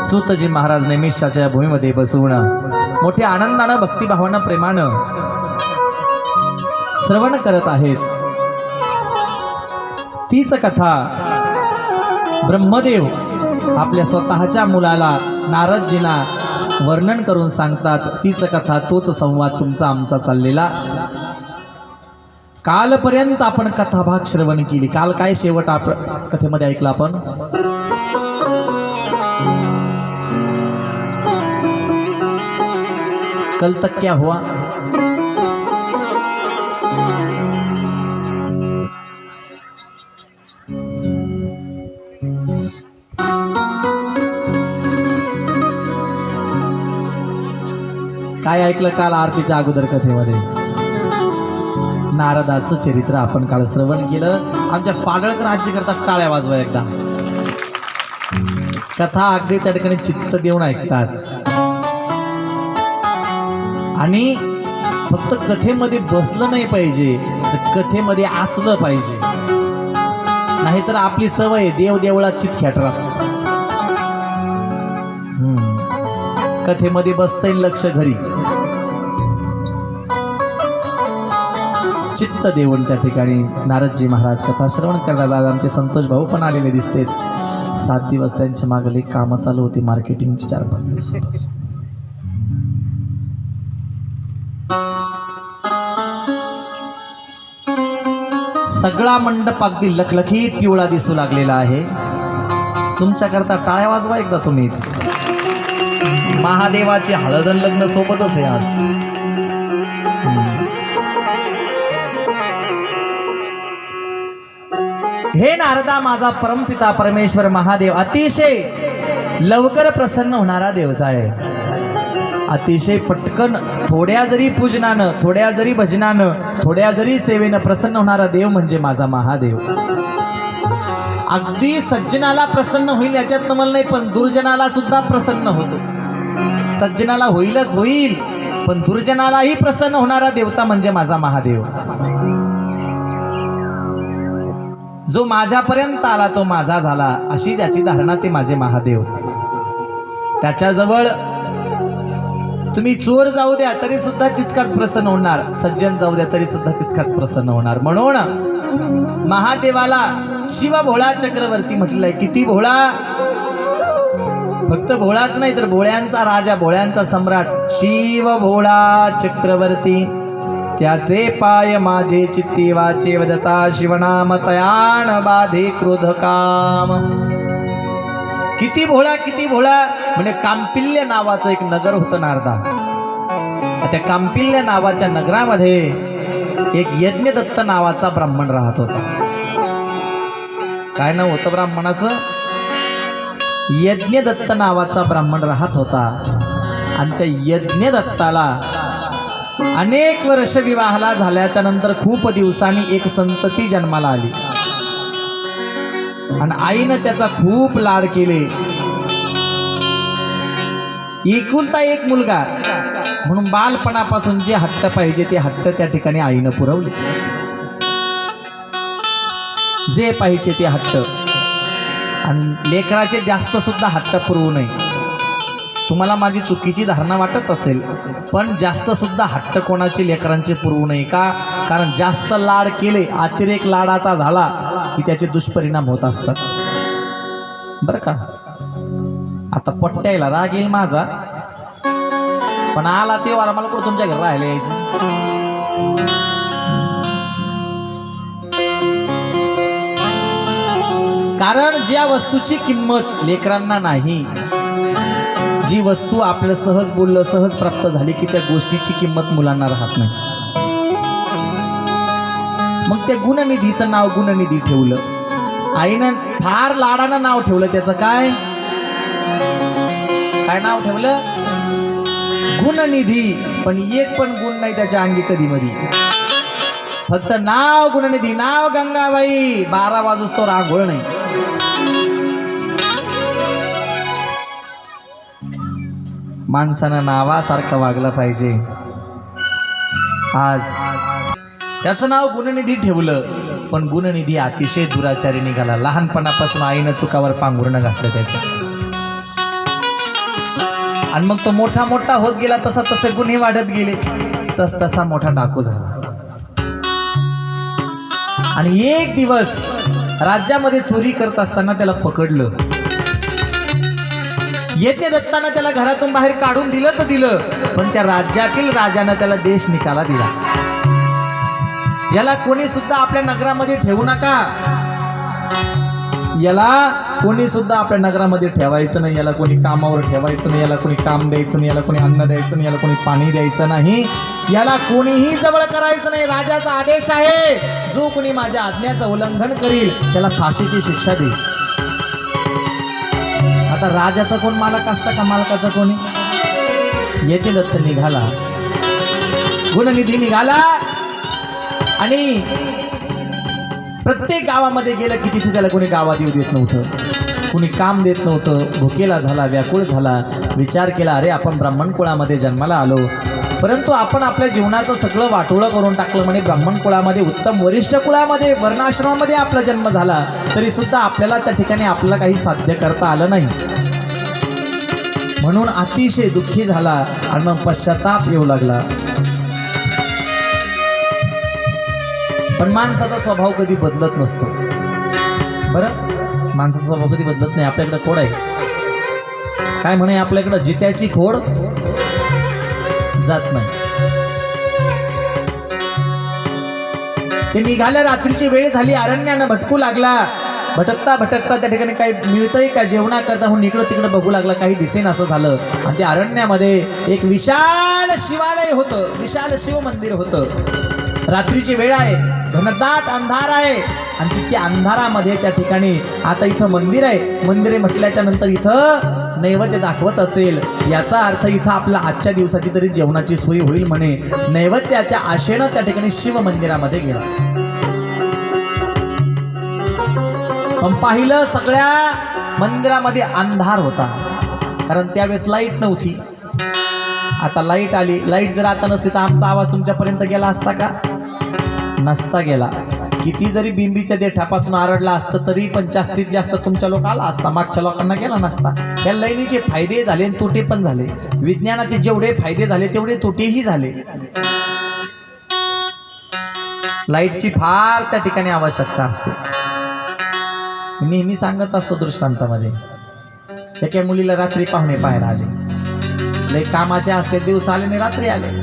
सूतजी महाराज नैमिषाच्या भूमीमध्ये बसून मोठ्या आनंदानं भक्तिभावानं प्रेमानं श्रवण करत आहेत। तीच कथा ब्रह्मदेव आपल्या स्वतःच्या मुलाला नारदजींना वर्णन करून सांगतात। तीच कथा तोच संवाद तुमचा आमचा चाललेला। कालपर्यंत आपण कथाभाग श्रवण केली। काल काय शेवट कथेमध्ये ऐकला आपण? कल तक क्या हुआ? काय ऐकलं काल आरतीच्या अगोदर कथेमध्ये? नारदाचं चरित्र आपण काल श्रवण केलं। आमच्या पाडळकर राज्य करतात, टाळ्या वाजवा एकदा। कथा अगदी त्या ठिकाणी चित्त देऊन ऐकतात आणि फक्त कथेमध्ये बसलं नाही पाहिजे, तर कथेमध्ये असलं पाहिजे। नाहीतर आपली सवय देव देवळात चित खेटरात। कथेमध्ये बसतंय लक्ष घरी, चित्त देऊन त्या ठिकाणी नारदजी महाराज कथा श्रवण करतात। आज आमचे संतोष भाऊ पण आलेले दिसते। 7 दिवस त्यांच्या मागली कामं चालू होती मार्केटिंगची, 4-5 दिवस। सगळा मंडप अगदी लखलखीत पिवळा दिसू लागलेला आहे। तुमच्याकरता टाळ्या वाजवा एकदा तुम्हीच। महादेवाची हळद लग्न सोबतच आहे आज। हे नारदा, माझा परमपिता परमेश्वर महादेव अतिशय लवकर प्रसन्न होणारा देवता आहे। अतिशय पटकन थोड्या जरी पूजनानं, थोड्या जरी भजनानं, थोड्या जरी सेवेनं प्रसन्न होणारा देव म्हणजे माझा महादेव। अगदी सज्जनाला प्रसन्न होईल याच्यात मला नाही, पण दुर्जनाला सुद्धा प्रसन्न होतो। सज्जनाला होईलच होईल, पण दुर्जनालाही प्रसन्न होणारा देवता म्हणजे माझा महादेव। जो माझ्यापर्यंत आला तो माझा झाला, अशी ज्याची धारणा ते माझे महादेव। त्याच्याजवळ तुम्ही चोर जाऊ द्या तरी सुद्धा तितकाच प्रसन्न होणार, सज्जन जाऊ द्या तरी सुद्धा तितकाच प्रसन्न होणार। म्हणून महादेवाला शिव भोळा चक्रवर्ती म्हटलेलं आहे। किती भोळा? फक्त भोळाच नाही तर भोळ्यांचा राजा, भोळ्यांचा सम्राट शिव भोळा चक्रवर्ती। त्याचे पाय माझे चित्ती वाचे वदता, शिवनाम तयान बाधे क्रोध काम। किती भोळा, किती भोळा? म्हणजे कांपिल्य नावाचं एक नगर होतं नारदा। त्या कांपिल्य नावाच्या नगरामध्ये एक यज्ञदत्त नावाचा ब्राह्मण राहत होता। काय नाव होतं ब्राह्मणाचं? यज्ञदत्त नावाचा ब्राह्मण राहत होता। आणि त्या यज्ञदत्ताला अनेक वर्ष विवाहाला झाल्याच्या नंतर खूप दिवसांनी एक संतती जन्माला आली आणि आईनं त्याचा खूप लाड केले। एकुलता एक मुलगा म्हणून बालपणापासून जे हट्ट पाहिजे ते हट्ट त्या ठिकाणी आईनं पुरवले। जे पाहिजे ते हट्ट, आणि लेकराचे जास्त सुद्धा हट्ट पुरवू नये। तुम्हाला माझी चुकीची धारणा वाटत असेल, पण जास्त सुद्धा हट्ट कोणाचे लेकरांचे पुरवू नये। का? कारण जास्त लाड केले, अतिरेक लाडाचा झाला की त्याचे दुष्परिणाम होत असतात, बरं का? आता पट्ट्याला राग येईल माझा, पण आला तेव्हा मला कुठं तुमच्या घरी राहायला यायचं? कारण ज्या वस्तूची किंमत लेकरांना नाही, जी वस्तू आपलं सहज बोललं सहज प्राप्त झाली की त्या गोष्टीची किंमत मुलांना राहत नाही। मग त्या गुणनिधीचं नाव गुणनिधी ठेवलं आईनं। फार लाडानं नाव ठेवलं त्याचं। काय काय नाव ठेवलं? गुणनिधी। पण एक पण गुण नाही त्याच्या अंगी कधी मधी, फक्त नाव गुणनिधी। नाव गंगाबाई, 12 वाजूस तो रांगोळ नाही। माणसानं नावासारखं वागलं पाहिजे। आज त्याचं नाव गुणनिधी ठेवलं, पण गुणनिधी अतिशय दुराचारी निघाला। लहानपणापासून आईनं चुकावर पांघरुणं घातलं त्याच्या। आणि मग तो मोठा मोठा होत गेला, तसा तसे गुन्हे वाढत गेले, तसा मोठा डाकू झाला. आणि एक दिवस राज्यामध्ये चोरी करत असताना त्याला पकडलं. येते दत्तानं त्याला घरातून बाहेर काढून दिलं तर दिलं, पण त्या राज्यातील राजानं त्याला देश निकाला दिला. याला कोणी सुद्धा आपल्या नगरामध्ये ठेवू नका, याला कोणी सुद्धा आपल्या नगरामध्ये ठेवायचं नाही, याला कोणी कामावर ठेवायचं नाही, याला कोणी काम द्यायचं नाही, याला कोणी अन्न द्यायचं नाही, याला कोणी पाणी द्यायचं नाही, याला कोणीही जवळ करायचं नाही. राजाचा आदेश आहे, जो कोणी माझ्या आज्ञेचं उल्लंघन करील त्याला फाशीची शिक्षा देईल. आता राजाचा कोण मालक असता का? मालकाचा कोणी? येथे दत्त निघाला, गुणनिधी निघाला आणि प्रत्येक गावामध्ये गेलं की तिथे त्याला कोणी गावात येऊ देत नव्हतं, कोणी काम देत नव्हतं. भुकेला झाला, व्याकुळ झाला, विचार केला, अरे आपण ब्राह्मण कुळामध्ये जन्माला आलो, परंतु आपण आपल्या जीवनाचं सगळं वाटोळं करून टाकलं. म्हणे ब्राह्मण कुळामध्ये, उत्तम वरिष्ठ कुळामध्ये, वर्णाश्रमामध्ये आपला जन्म झाला, तरी सुद्धा आपल्याला त्या ठिकाणी आपल्याला काही साध्य करता आलं नाही. म्हणून अतिशय दुःखी झाला आणि मग पश्चाताप येऊ लागला. पण माणसाचा स्वभाव कधी बदलत नसतो. बरं, माणसाचा स्वभाव कधी बदलत नाही. आपल्याकडे खोड आहे, काय म्हणे आपल्याकडं, जित्याची खोड जात नाही. ते निघाल्या, रात्रीची वेळ झाली, अरण्यानं भटकू लागला. भटकता भटकता त्या ठिकाणी काही मिळतंय का जेवणा करता म्हणून इकडं तिकडं बघू लागला, काही दिसेन असं झालं. आणि त्या अरण्यामध्ये एक विशाल शिवालय होतं, विशाल शिव मंदिर होतं. रात्रीची वेळ आहे, घनदाट अंधार आहे आणि तितक्या अंधारामध्ये त्या ठिकाणी आता इथं मंदिर आहे. मंदिरे म्हटल्याच्या नंतर इथं नैवेद्य दाखवत असेल, याचा अर्थ इथं आपल्या आजच्या दिवसाची तरी जेवणाची सोय होईल म्हणे. नैवेद्याच्या आशेनं त्या ठिकाणी शिव मंदिरामध्ये गेला. पण पाहिलं, सगळ्या मंदिरामध्ये अंधार होता, कारण त्यावेळेस लाईट नव्हती. आता लाईट आली. लाईट जर आता नसती तर आमचा आवाज तुमच्यापर्यंत गेला असता का? नसता गेला. किती जरी बिंबीच्या देठापासून आरडला असतं तरी पण जास्तीत जास्त तुमच्या लोक आला असता, मागच्या लोकांना गेला नसता. या लाईनीचे फायदे झाले आणि तोटे पण झाले. विज्ञानाचे जेवढे फायदे झाले तेवढे तोटेही झाले. लाईटची फार त्या ठिकाणी आवश्यकता असते. नेहमी सांगत असतो दृष्टांतामध्ये, एका मुलीला रात्री पाहुणे पाहायला आले, लय कामाचे असते, दिवस आले आणि रात्री आले.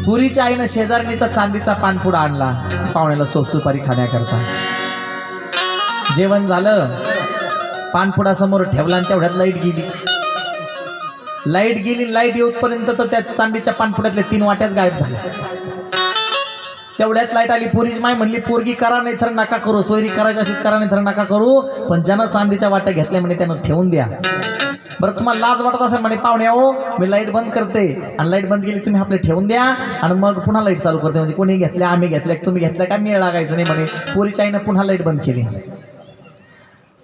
पुरीच्या आईनं शेजारणीचा चांदीचा पानपुडा आणला पाहुण्याला सोपसुपारी खाण्याकरता. जेवण झालं, पानपुडा समोर ठेवला आणि तेवढ्यात लाईट गेली. लाईट येऊपर्यंत तर त्या चांदीच्या पानपुड्यातल्या 3 वाट्याच गायब झाल्या. तेवढ्यात लाईट आली. पोरीची माय म्हणली, पोरगी करा नाही तर नका करू, सोयरी करायची असेल करा नाही तर नका करू, पण ज्यानं चांदीच्या वाट्या घेतल्या म्हणे त्यानं ठेवून द्या. बरं, तुम्हाला लाज वाटत असेल म्हणे, पाहुणे हो मी लाईट बंद करते, आणि लाईट बंद केली तुम्ही आपले ठेवून द्या आणि मग पुन्हा लाईट चालू करते. म्हणजे कोणी घेतल्या, आम्ही घेतल्या, तुम्ही घेतल्या, काय मेळ लागायचं नाही म्हणे. पोरीच्या आईनं पुन्हा लाईट बंद केली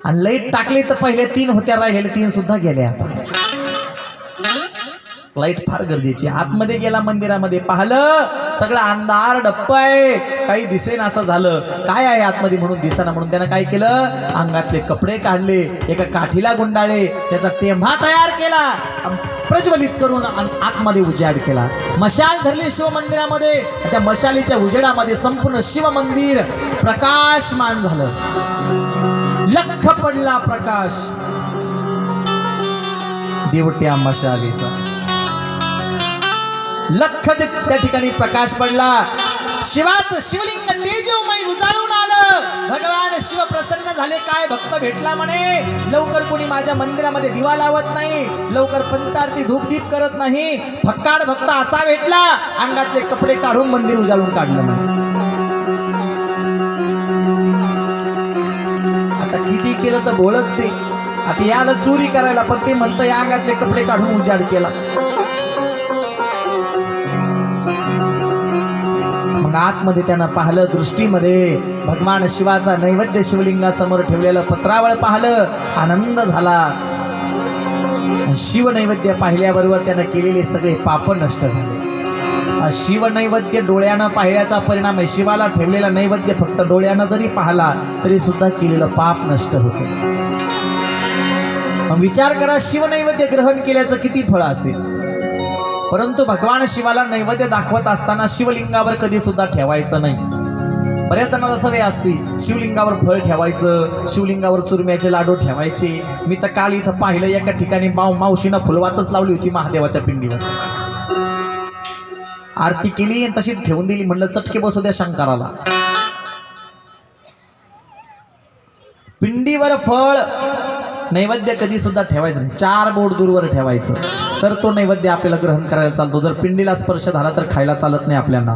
आणि लाईट टाकली तर पहिले 3 होत्या, राहिलेल्या 3 सुद्धा गेल्या. लाईट फार गरजेची. आतमध्ये गेला, मंदिरामध्ये पाहिलं, सगळं अंधार डप्प आहे, काही दिसेन असं झालं. काय आहे आतमध्ये म्हणून दिसेना, म्हणून त्यानं काय केलं, अंगातले कपडे काढले, एका काठीला गुंडाळले, त्याचा टेंभा तयार केला, प्रज्वलित करून आतमध्ये उजेड केला. मशाल धरली शिव मंदिरामध्ये. त्या मशालीच्या उजेडामध्ये संपूर्ण शिव मंदिर प्रकाशमान झालं. लख पडला प्रकाश देवट्या मशालीचा. लख त्या ठिकाणी प्रकाश पडला. शिवाचं शिवलिंग तेजोमय उजाळून आलं. भगवान शिव प्रसन्न झाले. काय भक्त भेटला म्हणे, लवकर कोणी माझ्या मंदिरामध्ये दिवा लावत नाही, लवकर पंचारती धूपदीप करत नाही. फक्काड भक्त असा भेटला, अंगातले कपडे काढून मंदिर उजाळून काढलं म्हणे. आता किती केलं तर बोलच ते. आता याला चोरी करायला, पण ते म्हणतं या अंगातले कपडे काढून उजाड केला. मग आतमध्ये त्यानं पाहिलं, दृष्टीमध्ये भगवान शिवाचा नैवेद्य शिवलिंगासमोर ठेवलेलं पत्रावळ पाहिलं. आनंद झाला. शिव नैवेद्य पाहिल्याबरोबर त्यानं केलेले सगळे पाप नष्ट झाले. शिव नैवेद्य डोळ्यानं पाहिल्याचा परिणाम आहे. शिवाला ठेवलेला नैवेद्य फक्त डोळ्यानं जरी पाहिला तरी सुद्धा केलेलं पाप नष्ट होते. विचार करा, शिवनैवेद्य ग्रहण केल्याचं किती फळ असेल. परंतु भगवान शिवाला नैवेद्य दाखवत असताना शिवलिंगावर कधी सुद्धा ठेवायचं नाही. बऱ्याच जणांना सवय असते शिवलिंगावर फळ ठेवायचं, शिवलिंगावर चुरम्याचे लाडू ठेवायचे. मी तर काल इथं पाहिलं, एका ठिकाणी मावशीनं फुलवातच लावली होती महादेवाच्या पिंडीवर. आरती केली आणि तशीच ठेवून दिली. म्हणलं चटके बसू द्या शंकराला. पिंडीवर फळ नैवेद्य कधी सुद्धा ठेवायचं नाही. 4 बोट दूरवर ठेवायचं, तर तो नैवेद्य आपल्याला ग्रहण करायला चालतो. जर पिंडीला स्पर्श झाला तर खायला चालत नाही आपल्याला.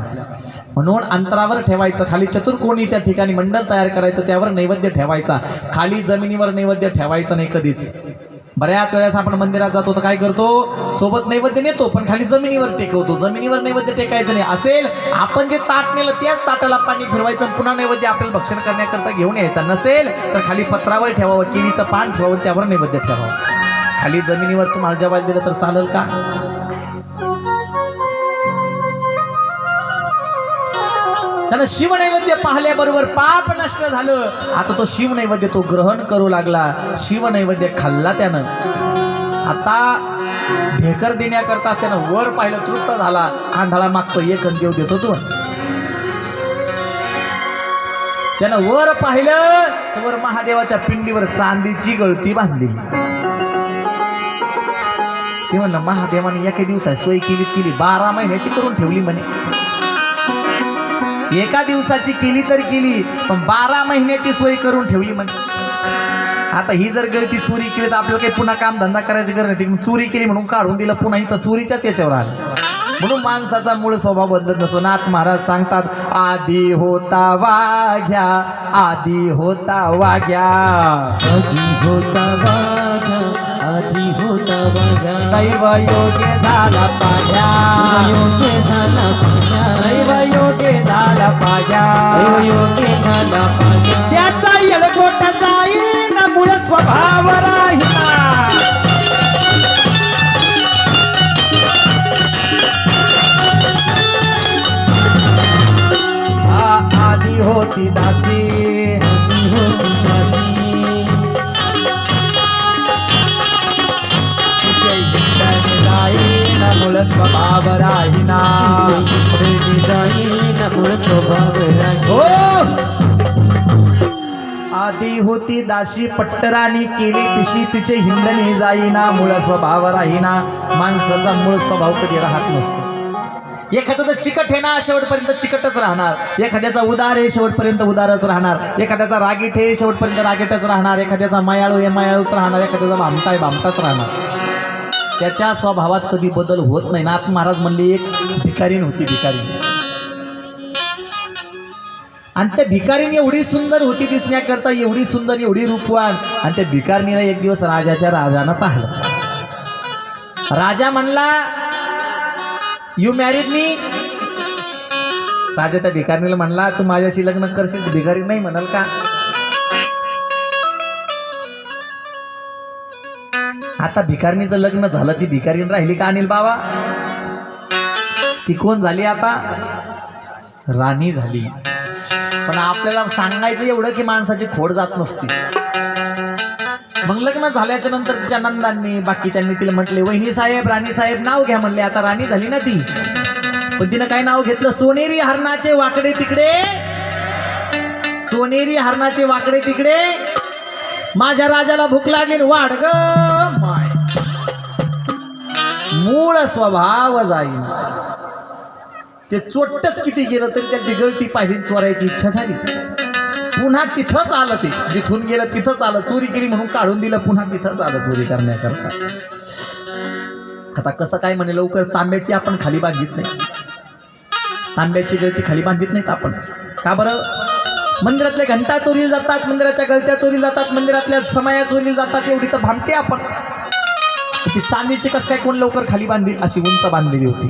म्हणून अंतरावर ठेवायचं. खाली चतुर्कोणी त्या ठिकाणी मंडल तयार करायचं, त्यावर नैवेद्य ठेवायचा. खाली जमिनीवर नैवेद्य ठेवायचं नाही कधीच. बऱ्याच वेळेस आपण मंदिरात जातो तर काय करतो, सोबत नैवेद्य नेतो पण खाली जमिनीवर टेकवतो. जमिनीवर नैवेद्य टेकायचं नाही. असेल आपण जे ताट नेलं त्याच ताटाला पाणी फिरवायचं, पुन्हा नैवेद्य आपल्याला भक्षण करण्याकरता घेऊन यायचा. नसेल तर खाली पत्रावर ठेवावं, केळीचं पान ठेवावं, त्यावर नैवेद्य ठेवावं. खाली जमिनीवर तुम्हाला जेवायला दिलं तर चालेल का? त्यानं शिवनैवेद्य पाहिल्याबरोबर पाप नष्ट झालं. आता तो शिवनैवेद्य तो ग्रहण करू लागला. शिवनैवेद्य खाल्ला त्यानं. आता ढेकर देण्याकरता त्यानं वर पाहिलं, तृप्त झाला. आंधळा मागतो एक देव देतो तो. त्यानं वर पाहिलं तर वर महादेवाच्या पिंडीवर चांदीची गळती बांधलेली. ते म्हणलं महादेवाने एका दिवसात सोय केली 12 महिन्याची करून ठेवली म्हणे. एका दिवसाची केली तर केली, पण 12 महिन्याची सोय करून ठेवली म्हणे. आता ही जर गळती चोरी केली तर आपल्याला काही पुन्हा काम धंदा करायची गरज नाही. चोरी केली म्हणून काढून दिलं, पुन्हा इथं चोरीच्याच याच्यावर आलं. म्हणून माणसाचा मूळ स्वभाव बदलत नसतो. नाथ महाराज सांगतात, आधी होता वाघ्या, आधी होता वाघ्या, आधी होता वाघ्या, आधी होता वाघ्या. दैव योगे झाला पाघ्या, योग्य झाला पाघ्या, दैव योगे झाला पाघ्या, योग्य झाला पाघ्या. त्याचा येळकोट जाईन मूळ स्वभाव राहिला. आधी होती दासी, आधी होती दासी, मूळ स्वभाव राहिना. मूळ स्वभाव राहिना. आधी होती दाशी, पट्टराणी केली तिशी, तिचे हिंडणी जाईना. मूळ स्वभाव राहिना. माणसाचा मूळ स्वभाव कधी राहत नसतो. एखाद्याचा चिकट आहे ना, शेवटपर्यंत चिकटच राहणार. एखाद्याचा उदार आहे, शेवटपर्यंत उदारच राहणार. एखाद्याचा रागीट आहे, शेवटपर्यंत रागीटच राहणार. एखाद्याचा मायाळू आहे, मायाळूच राहणार. एखाद्याचा भामटा आहे, भामटाच राहणार. त्याच्या स्वभावात कधी बदल होत नाही. नाथ महाराज म्हणले, एक भिकारीण होती, भिकारीण. आणि त्या भिकारीण एवढी सुंदर होती दिसण्याकरता, एवढी सुंदर, एवढी रूपवान. आणि त्या भिकारणीला एक दिवस राजानं पाहिलं. राजा म्हणला, यू मॅरिड मी. राजा त्या भिकारणीला म्हणला, तू माझ्याशी लग्न करशील? भिकारी नाही म्हणाल का? आता भिकारणीचं लग्न झालं, ती भिकारीण राहिली का अनिल बाबा? ती कोण झाली आता? राणी झाली. पण आपल्याला सांगायचं एवढं की माणसाची खोड जात नसती. मग लग्न झाल्याच्या नंतर तिच्या नंदांनी बाकीच्यांनी तिला म्हटले, वहिनी साहेब, राणी साहेब नाव घ्या म्हणले. आता राणी झाली ना ती. पण तिनं काय नाव घेतलं? सोनेरी हरणाचे वाकडे तिकडे, सोनेरी हरणाचे वाकडे तिकडे, माझ्या राजाला भूक लागली वाढ ग माय. मूळ स्वभाव जाईना. ते चोट्टच किती गेलं तरी त्या गळती पाहिजे चोरायची इच्छा झाली. पुन्हा तिथंच आलं. ते जिथून गेलं तिथंच आलं. चोरी केली म्हणून काढून दिलं, पुन्हा तिथंच आलं चोरी करण्याकरता. आता कसं काय म्हणे, लवकर तांब्याची आपण खाली बांधित नाही. तांब्याची गळती खाली बांधित नाहीत आपण. का बरं? मंदिरातल्या घंटा चोरीला जातात, मंदिराच्या गळत्या चोरीला जातात, मंदिरातल्या समया चोरीला जातात. एवढी तर भामटे आपण. ती चांदीची कसं काय कोण लवकर खाली बांधील? अशी उंच बांधलेली होती.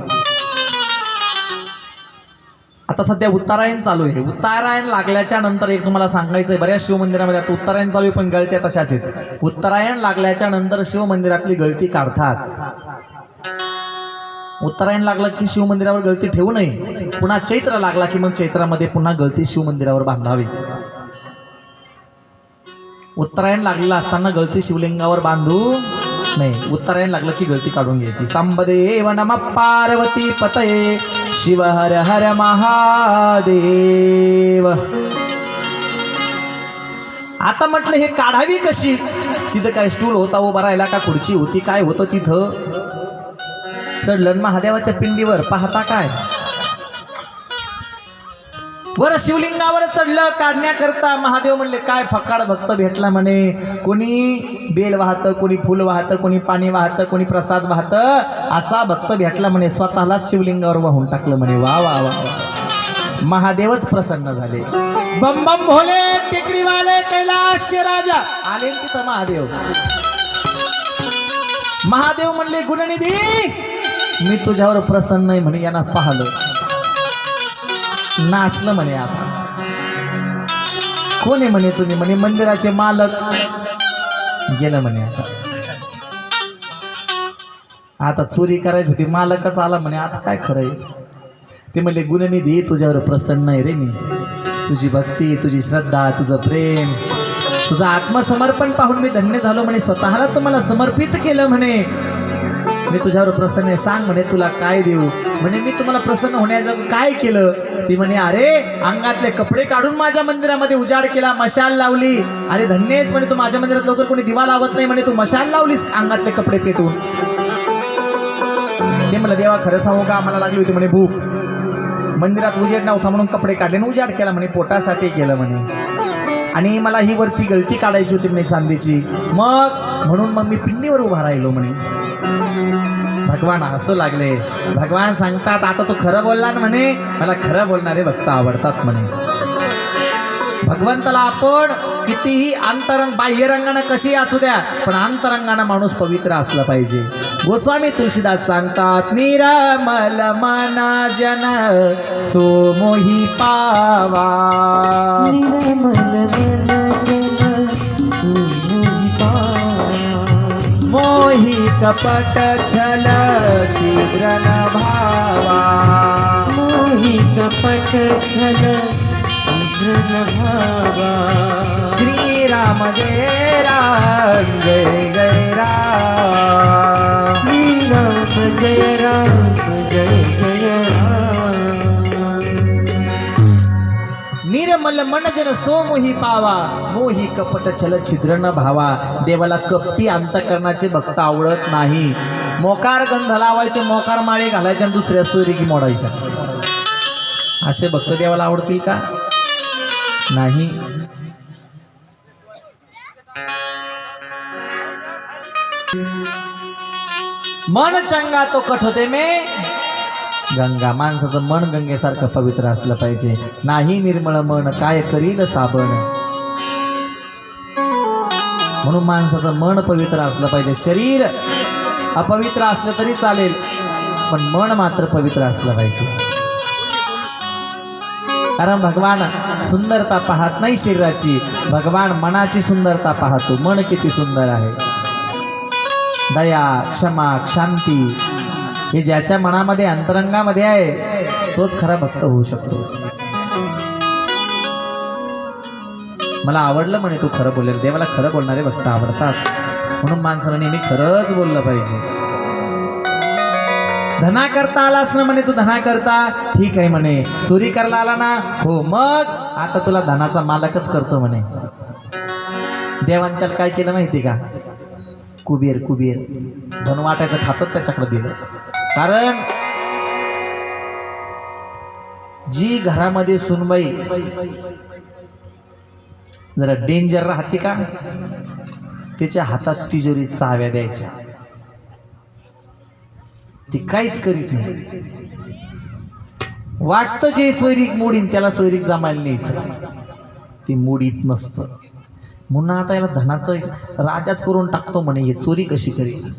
आता सध्या उत्तरायण चालू आहे. उत्तरायण लागल्याच्या नंतर एक तुम्हाला सांगायचं आहे, बऱ्याच शिवमंदिरामध्ये आता उत्तरायण चालू आहे पण गळत्या तशाच आहेत. उत्तरायण लागल्याच्या नंतर शिवमंदिरातली गळती काढतात. उत्तरायण लागलं की शिवमंदिरावर गळती ठेवू नये. पुन्हा चैत्र लागला की मग चैत्रामध्ये पुन्हा गळती शिवमंदिरावर बांधावी. उत्तरायण लागलेलं असताना गळती शिवलिंगावर बांधू नाही, उत्तरायण लागलं की गळती काढून घ्यायची. संबदेव नम पार्वती पतये शिव हर हर महादेव. आता म्हटलं हे काढावी कशी? तिथं काय स्टूल होता उभा राहिला का खुर्ची होती, काय होतं तिथं? चढलं महादेवाच्या पिंडीवर, पाहता काय वर शिवलिंगावर चढलं काढण्याकरता. महादेव म्हणले काय फकाड भक्त भेटला म्हणे. कोणी बेल वाहतं, कोणी फुल वाहतं, कोणी पाणी वाहतं, कोणी प्रसाद वाहतं, असा भक्त भेटला म्हणे. स्वतःलाच शिवलिंगावर वाहून टाकलं म्हणे. वा वा वा. महादेवच प्रसन्न झाले. बम बम भोले टेकडीवाले कैलासचे राजा आले तिथं महादेव. महादेव म्हणले गुणनिधी मी तुझ्यावर प्रसन्न आहे म्हणे. यांना पाहलं नाचलं म्हणे. आता कोण आहे म्हणे तुम्ही? म्हणे मंदिराचे मालक. गेलं म्हणे. आता चोरी करायची होती, मालकच आला म्हणे. आता काय खरंय? ते म्हणले गुणनिधी तुझ्यावर प्रसन्न आहे रे मी. तुझी भक्ती, तुझी श्रद्धा, तुझं प्रेम, तुझं आत्मसमर्पण पाहून मी धन्य झालो म्हणे. स्वतःला तुम्हाला समर्पित केलं म्हणे. मी तुझ्यावर प्रसन्न आहे. सांग म्हणे तुला काय देऊ? म्हणे मी तुम्हाला प्रसन्न होण्याचं काय केलं? ती म्हणे अरे अंगातले कपडे काढून माझ्या मंदिरामध्ये उजाड केला, मशाल लावली. अरे धन्यच म्हणे तू. माझ्या मंदिरात लवकर कोणी दिवा लावत नाही म्हणे. तू मशाल लावलीस अंगातले कपडे पेटून. ते म्हणलं देवा खरं सांगू का? आम्हाला लागली होती म्हणे भूक. मंदिरात उजेड नव्हता म्हणून कपडे काढले आणि उजाड केला म्हणे. पोटासाठी केलं म्हणे. आणि मला ही वरती गळती काढायची होती म्हणे चांदीची. म्हणून मी पिंडीवर उभा राहिलो म्हणे. भगवान हसू लागले. भगवान सांगतात आता तू खरं बोलला ना म्हणे. मला खरं बोलणारे भक्त आवडतात म्हणे. भगवंताला आपण कितीही अंतरंग बाह्यरंगानं कशी असू द्या पण अंतरंगानं माणूस पवित्र असला पाहिजे. गोस्वामी तुळशीदास सांगतात निरामल मना जन सोमोही पावा. मोही कपट छल छिद्र न भावा. मोही कपट छल छिद्र न भावा. श्री राम जय राम जय जय राम. श्री राम जय राम जय जय राम. निर्मल मन जन सो मोही पावा. मोही कपट छल छिद्र न भावा. देवाला कपटी अंतकरणाचे भक्त आवडत नाही. मोकार गंध लावायचे, मोकार माळे घालायचे आणि दुसऱ्या सोयरीकी मोडायच्या, असे भक्त देवाला आवडतील का? नाही. मन चंगा तो कठ होते मे गंगा. माणसाचं मन गंगेसारखं पवित्र असलं पाहिजे. नाही निर्मळ मन काय करील साबण. म्हणून माणसाचं मन पवित्र असलं पाहिजे. शरीर अपवित्र असलं तरी चालेल पण मन मात्र पवित्र असलं पाहिजे. कारण भगवान सुंदरता पाहत नाही शरीराची, भगवान मनाची सुंदरता पाहतो. मन किती सुंदर आहे. दया, क्षमा, शांती हे ज्याच्या मनामध्ये अंतरंगामध्ये आहे तोच खरा भक्त होऊ शकतो. मला आवडलं म्हणे तू खरं बोलले. देवाला खरं बोलणारे भक्त आवडतात. म्हणून माणसाला नेहमी खरंच बोललं पाहिजे. धना करता आलास ना म्हणे तू. धना करता ठीक आहे म्हणे. चोरी करायला आला ना हो, मग आता तुला धनाचा मालकच करतो म्हणे. देवाने त्याला काय केलं माहिती का? कुबेर धन वाटायचं खातात त्याच्याकडे दिलं. कारण जी घरामध्ये सुनबाई जरा डेंजर राहते का त्याच्या हातात तिजोरी चाव्या द्यायच्या. ती काहीच करीत नाही. वाटतं जे सोयरीक मोडीन त्याला सोयरीक जमायला न्यायचं, ती मोडीत नसतं. म्हणून आता याला धनाचं राजाच करून टाकतो म्हणे. हे चोरी कशी करेल?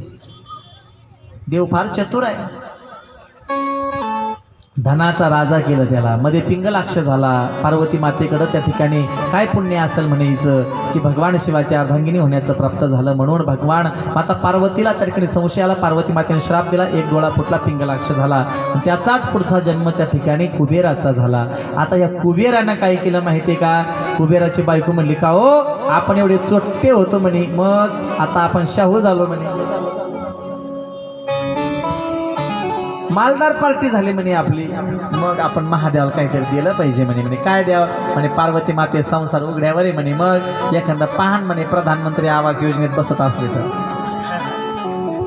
देव फार चतुर आहे. धनाचा राजा केलं त्याला. मध्ये पिंगलाक्ष झाला. पार्वती मातेकडं त्या ठिकाणी काय पुण्य असेल म्हणायचं की भगवान शिवाची अर्धांगिनी होण्याचं प्राप्त झालं. म्हणून भगवान माता पार्वतीला त्या ठिकाणी संशयाला पार्वती मातेने श्राप दिला. एक डोळा फुटला, पिंगलाक्ष झाला. आणि त्याचाच पुढचा जन्म त्या ठिकाणी कुबेराचा झाला. आता या कुबेरानं काय केलं माहिती आहे का? कुबेराची बायको म्हणली का हो आपण एवढे चोट्टे होतो म्हणे, मग आता आपण शाहू झालो म्हणे, मालदार पार्टी झाली म्हणे आपली, मग आपण महादेवाला काहीतरी दिलं पाहिजे म्हणे. म्हणे काय द्यावं म्हणे? पार्वती माते संसार उघड्यावर आहे म्हणे. मग एखादा पाहण म्हणे प्रधानमंत्री आवास योजनेत बसत असले तर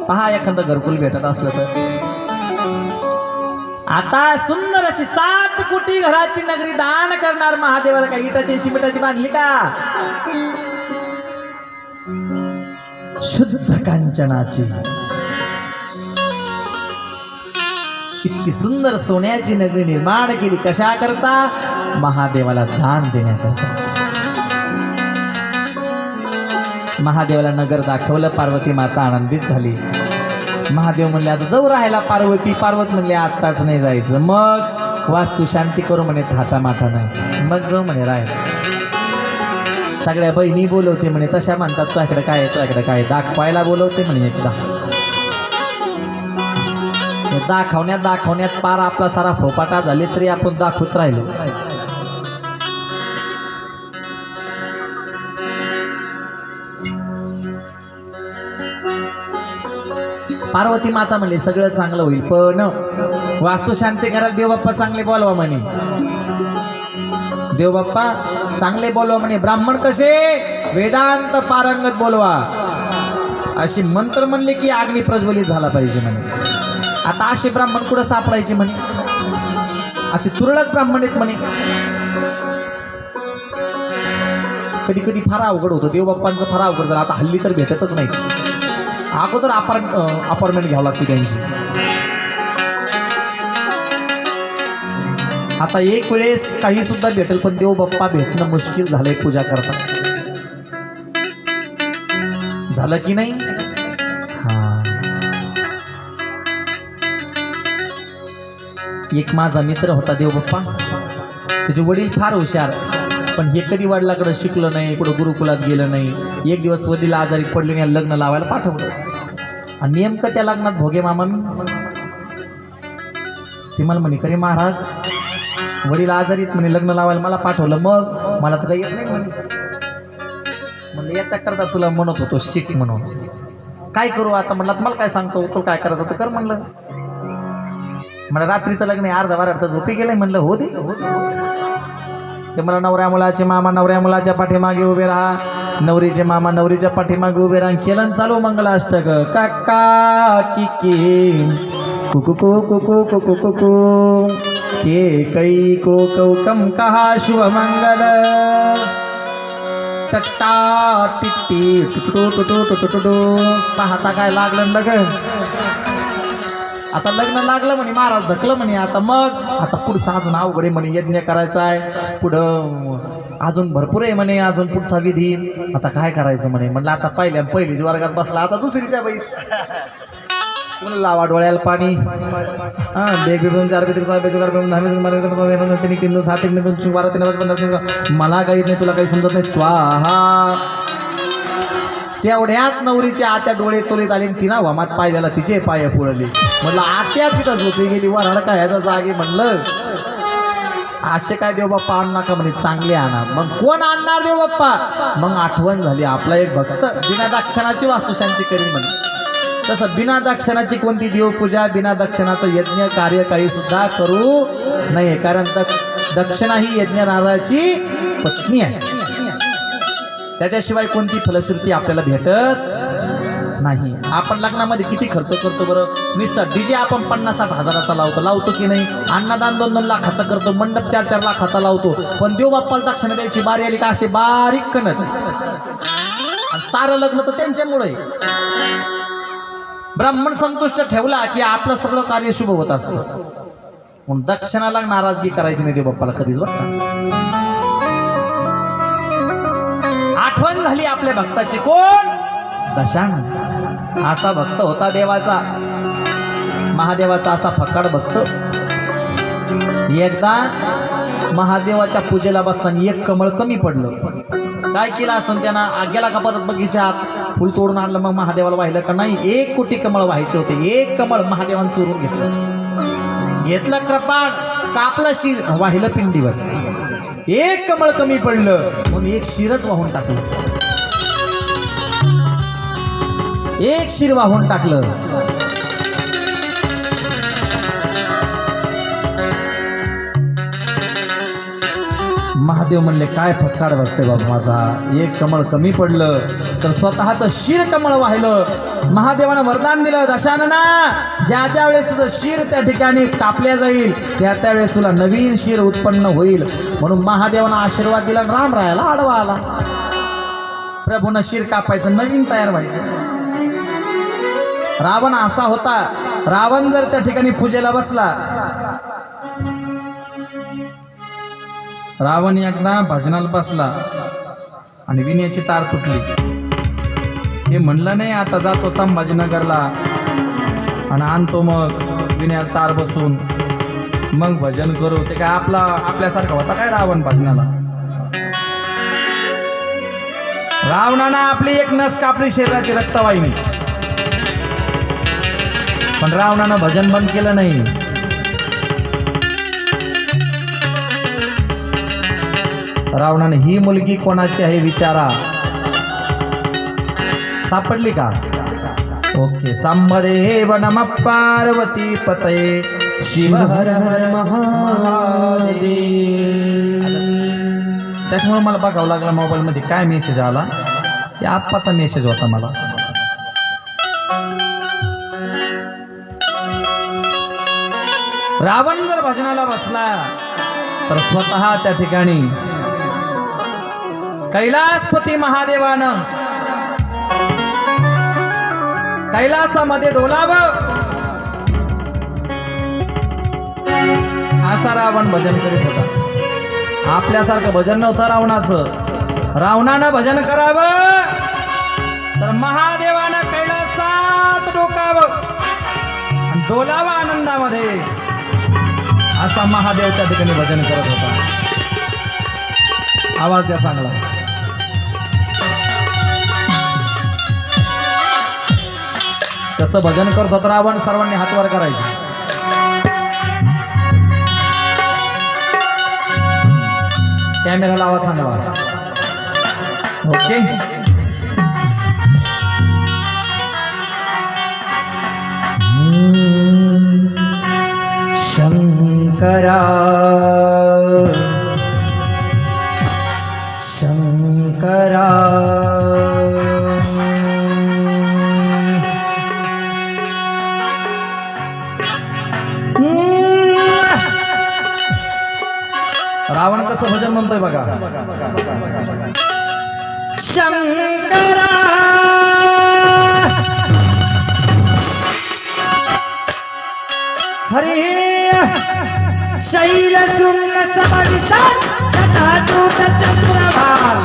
पहा, एखादं घरकुल भेटत असलं तर. आता सुंदर अशी 7 कोटी घराची नगरी दान करणार महादेवाला. काय इटाची शिमिटाची बांधली का? शुद्ध कांचनाची इतकी सुंदर सोन्याची नगरी निर्माण केली. कशा करता? महादेवाला दान देण्याकरता. महादेवाला नगर दाखवलं. पार्वती माता आनंदित झाली. महादेव म्हणले आता जाऊ राहायला पार्वती. पार्वत म्हणले आत्ताच नाही जायचं, मग वास्तू शांती करू म्हणे थाटामाटानं, मग जाऊ म्हणे राहायला. सगळ्या बहिणी बोलवते म्हणे. तशा म्हणतात तुझ्याकडे काय, तुझ्याकडे काय, दाखवायला बोलवते म्हणे. एकदा दाखवण्यात पार आपला सारा फोपाटा झाले तरी आपण दाखवूच राहिलो. पार्वती माता म्हणली सगळं चांगलं होईल, पण वास्तू शांती करायला देवबाप्पा चांगले बोलवा म्हणे. देवबाप्पा चांगले बोलवा म्हणे. ब्राह्मण कसे? वेदांत पारंगत बोलवा. अशी मंत्र म्हणले की अग्नी प्रज्वलित झाला पाहिजे म्हणे. आता असे ब्राह्मण कुठं सापडायचे म्हणे? असे तुरळक ब्राह्मण आहेत म्हणे. कधी कधी फार अवघड होतं. देवबाप्पांचं फार अवघड झालं. आता हल्ली तर भेटतच नाही. अगोदर अपार्टमेंट घ्यावं लागते त्यांची. आता एक वेळेस काही सुद्धा भेटेल, पण देवबाप्पा भेटणं मुश्किल झालंय पूजा करता. झालं की नाही? एक माझा मित्र होता देवबाप्पा. त्याचे वडील फार हुशार, पण हे कधी वडिलाकडे शिकलं नाही, कुठं गुरुकुलात गेलं नाही. एक दिवस वडील आजारी पडले आणि लग्न लावायला पाठवलं. आणि नेमकं त्या लग्नात भोगे मामा ते मला म्हणे खरे महाराज वडील आजारीत म्हणे, लग्न लावायला मला पाठवलं, मग मला तर काही येत नाही म्हणे. म्हणलं याच्याकरता तुला म्हणत होतो शिक म्हणून. काय करू आता? म्हणलं मला काय सांगतो, तू काय करायचं तर कर म्हणलं. मला रात्रीचं लग्न आहे, अर्धा बारा झोपी गेलाय. म्हणलं हो दे. ते मला नवऱ्या मुलाचे मामा नवऱ्या मुलाच्या पाठीमागे उभे राहा, नवरीचे मामा नवरीच्या पाठीमागे उभे राहा. केलं चालू मंगलाष्टक. काका किकी कुकू कुकू कुकू कुकू के कै को कौकम कहा शुभ मंगल टट्टा टिट्टी टुटू टुटू टुटू टुटू. पाहता काय लागलं लग. आता लग्न लागलं म्हणे. महाराज धकलं म्हणे. आता मग आता पुढचं अजून अवघड आहे म्हणे. यज्ञ करायचा आहे पुढं, अजून भरपूर आहे म्हणे, अजून पुढचा विधी. आता काय करायचं म्हणे. म्हणलं आता पहिलीच वर्गात बसला, आता दुसरीच्या बैस. लावा डोळ्याला पाणी. मला काही नाही, तुला काही समजत नाही. स्वाहा. तेवढ्यात नवरीच्या आत्या डोळे चोलीत आली, तिना वामात पाय द्याला, तिचे पाय पुळले. म्हणलं आत्या तिथं झोपी गेली, वर हडका ह्याचा जागे. म्हणलं असे काय देवबाप्पा आण नका म्हणे, चांगले आणा. मग कोण आणणार देवबाप्पा? मग आठवण झाली आपला एक भक्त बिना दक्षिणाची वास्तुशांती करीन म्हणे. तसं बिना दक्षिणाची कोणती देवपूजा, बिना दक्षिणाचं यज्ञ कार्य काही सुद्धा करू नये. कारण दक्षिणा ही यज्ञनाराची पत्नी आहे. त्याच्याशिवाय कोणती फलश्रुती आपल्याला भेटत नाही. आपण लग्नामध्ये किती खर्च करतो बरं? नुसतं डीजे आपण 50-60 हजाराचा लावतो की नाही? अन्नदान 2-2 लाखाचा करतो, मंडप 4-4 लाखाचा लावतो. पण देवबाप्पाला दक्षिणा द्यायची बारी आली का असे बारीक कणत. आणि सारं लग्न तर त्यांच्यामुळे. ब्राह्मण संतुष्ट ठेवला की आपलं सगळं कार्य शुभ होत असतं. म्हणून दक्षिणाला नाराजगी करायची नाही देवबाप्पाला कधीच बरं. आठवण झाली आपल्या भक्ताची. कोण? दशानन. असा भक्त होता देवाचा, महादेवाचा असा फकाड भक्त. एकदा महादेवाच्या पूजेला बसताना एक कमळ कमी पडलं. काय केलं असं त्यांना गेला का परत बगीच्यात फुल तोडून आणलं, मग महादेवाला वाहिलं का नाही. 1 कोटी कमळ व्हायचे होते, 1 कमळ महादेवानं चोरून घेतलं कृपाण, कापलं शिर, वाहिलं पिंडीवर. 1 कमळ कमी पडलं म्हणून 1 शिरच वाहून टाकलं, 1 शिर वाहून टाकलं. महादेव म्हणले काय फटकाड बघते बाबा माझा, 1 कमळ कमी पडलं तर स्वतःचं शिर कमळ वाहिलं. महादेवानं वरदान दिलं, दशानना ज्या ज्या वेळेस तुझं शिर त्या ठिकाणी कापल्या जाईल त्या त्यावेळेस तुला नवीन शिर उत्पन्न होईल. म्हणून महादेवानं आशीर्वाद दिला, राम रायाला आडवा आला. प्रभूनं शिर कापायचं, नवीन तयार व्हायचं. रावण असा होता, रावण जर त्या ठिकाणी पूजेला बसला, रावण एकदा भजनाला बसला आणि विण्याची तार तुटली. ते म्हणलं नाही आता जातो संभाजीनगरला आणि आणतो मग विण्याला तार बसून मग भजन करू. ते काय आपल्यासारखा होता काय रावण भजनाला. रावणानं आपली 1 नस कापली शरीराची रक्तवाहिनी, पण रावणानं भजन बंद केलं नाही. रावणाने ही मुलगी कोणाची आहे विचारा, सापडली का? ओके. सांबदेव नमः पार्वती पतये शिव हर हर महादेव. त्याच्यामुळे मला बघावं लागलं मोबाईलमध्ये काय मेसेज आला, ते आप्पाचा मेसेज होता मला. रावण जर भजनाला बसला तर स्वतः त्या ठिकाणी कैलासपती महादेवानं कैलासामध्ये डोलावं असा रावण भजन करीत होता. आपल्यासारखं भजन नव्हतं रावणाचं. रावणानं भजन करावं तर महादेवानं कैलासात डोकावं आणि डोलावं आनंदामध्ये, असा महादेव त्या ठिकाणी भजन करत होता. आवाज द्या चांगला. कसं भजन करत होता रावण, सर्वांनी हातवर करायचे. कॅमेराला आवाज चांगला. ओके. शंकरा शंकरा रावण कसं भजन म्हणतोय बघा. शंकरा हरे शैल शृंग समविशाल जटाजूट चंद्रभाल.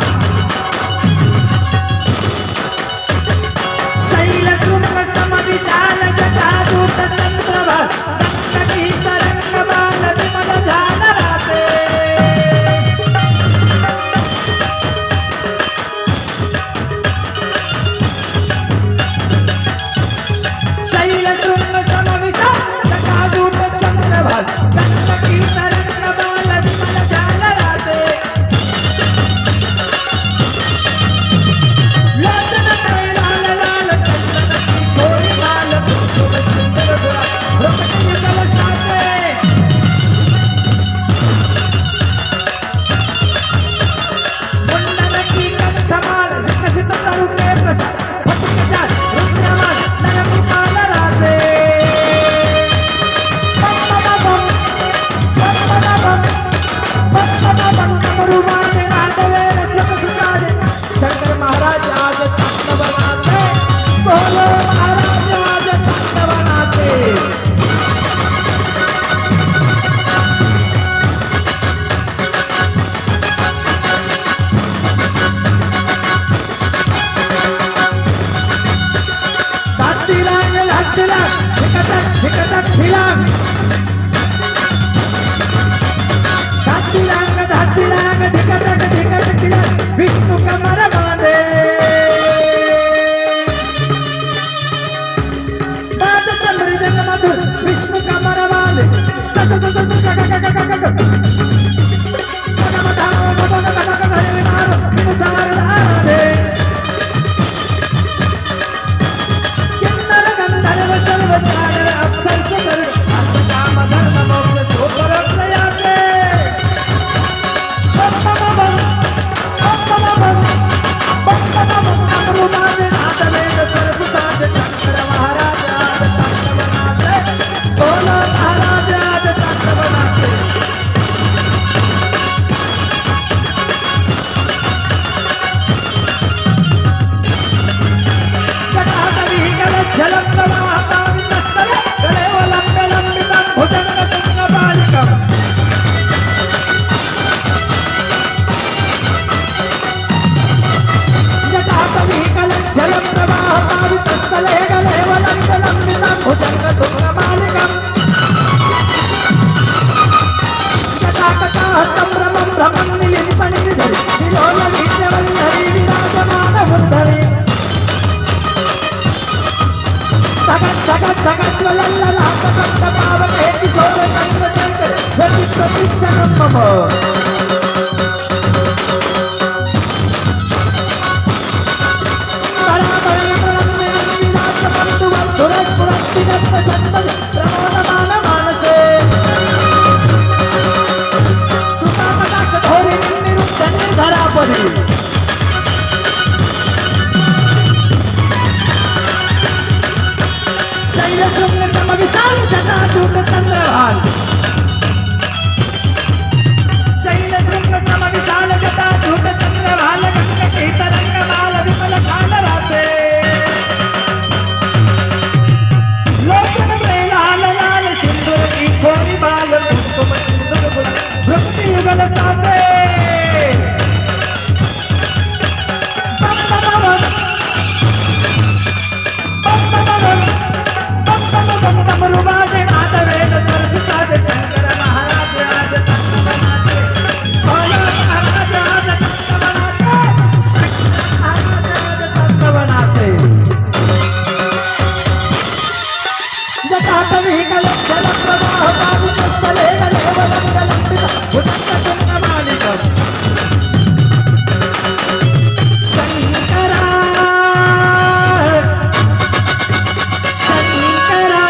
शैल शृंग समविशाल जटाजूट चंद्रभाल. रक्तगीत रंगबाल विमल झालराते. शैल शृंग समविशाल जटाजूट चंद्रभाल. रक्तगीत रंगबाल विमल झालराते. लोचन लाल लाल चंद्रकी गोरी लाल कुसुम सुंदर गुरा. रमणीय कलशाचे मुंडनकी कंठमाल विकसित तरुके प्रसाद. फटकेचार रुद्रमाल नरमुखाल राजे. बम डमरुमाने नाचले रसिक सुतारे. शंकर महाराज आज तांडवनाचे. भोले महाराज आज तांडवनाचे. तातीला लाटीला हिकटक हिकटक फिला. तिलांग धातिलांग धिकटक धिकटक तिला विष्णू कमर बांधे बाजत मृदंग मधुर विष्णु कमर बांधे सत सत सत क क क क क सगम धाम बग बग धरे मारो मुसार आधे किन्नर गंधर्व सर्व चार अप्सर कर अर्थ काम धर्म मोक्ष सोपर प्रयासे शंकर महाराज आज तांडवनाचे बोलो महाराज आज तांडवनाचे जटाटवी गल झलक प्रवाहातावितस्थल गलेव लंबे लंबितं भुजंग तुंग बालिकम् जटाटवी गल झलक प्रवाहातावितस्थले गलेव लंबे लंबितं भुजंग तुंग बालिकम् जटाटकाः संभ्रमं भ्रमं निलिम्पनिधि विलोल वीर्यवल्लरी विराजमान वृद्धरि सगत सगत सगत ज्वलल्लला सगत पावके किशोर चंद्रशेखर प्रति प्रतीक्षणं मम प्रमोदमान मानसे कृपाकटाक्ष धोरी निरुद्ध निर्धरापदी शैलशृंग समविशाल जटाजूट चंद्रभान शैलशृंग समविशाल जटाजूट चंद्रभान गंग शीतरंगमाल विमल खांडरासे लोचन में लाल लाल सिंदूर की खोरी बाल कुमकुम सिंदूर गुल भक्ति युगल सासे डमरुबाजे नाद वेद सरस्वती शंकर महाराज आज तांडवनाचे बोलो महाराज आज तांडवनाचे शंकर महाराज आज तांडवनाचे जटाटवी गल जल प्रवाह पावितस्थले गलेव लंब लंबितं भुजंग तुंग बालिकम् शंकरा शंकरा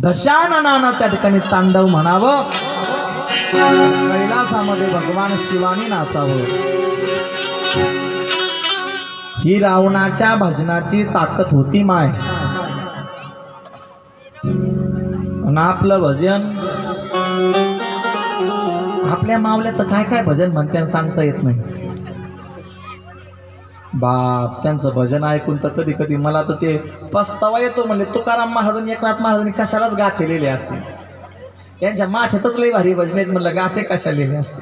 दशाननानं त्या ठिकाणी तांडव म्हणावं कैलासामध्ये भगवान शिवानी नाचावं ही रावणाच्या भजनाची ताकद होती माय आणि आपलं भजन आपल्या मावल्याचं काय काय भजन म्हणते सांगता येत नाही बाप त्यांचं भजन ऐकून तर कधी कधी मला तर ते पस्तावा येतो म्हणले तुकाराम महाराज एकनाथ महाराजांनी कशालाच गाथे लिहिले असते त्यांच्या माथ्यातच लई भारी भजन आहेत म्हणलं गाथे कशा लिहिले असते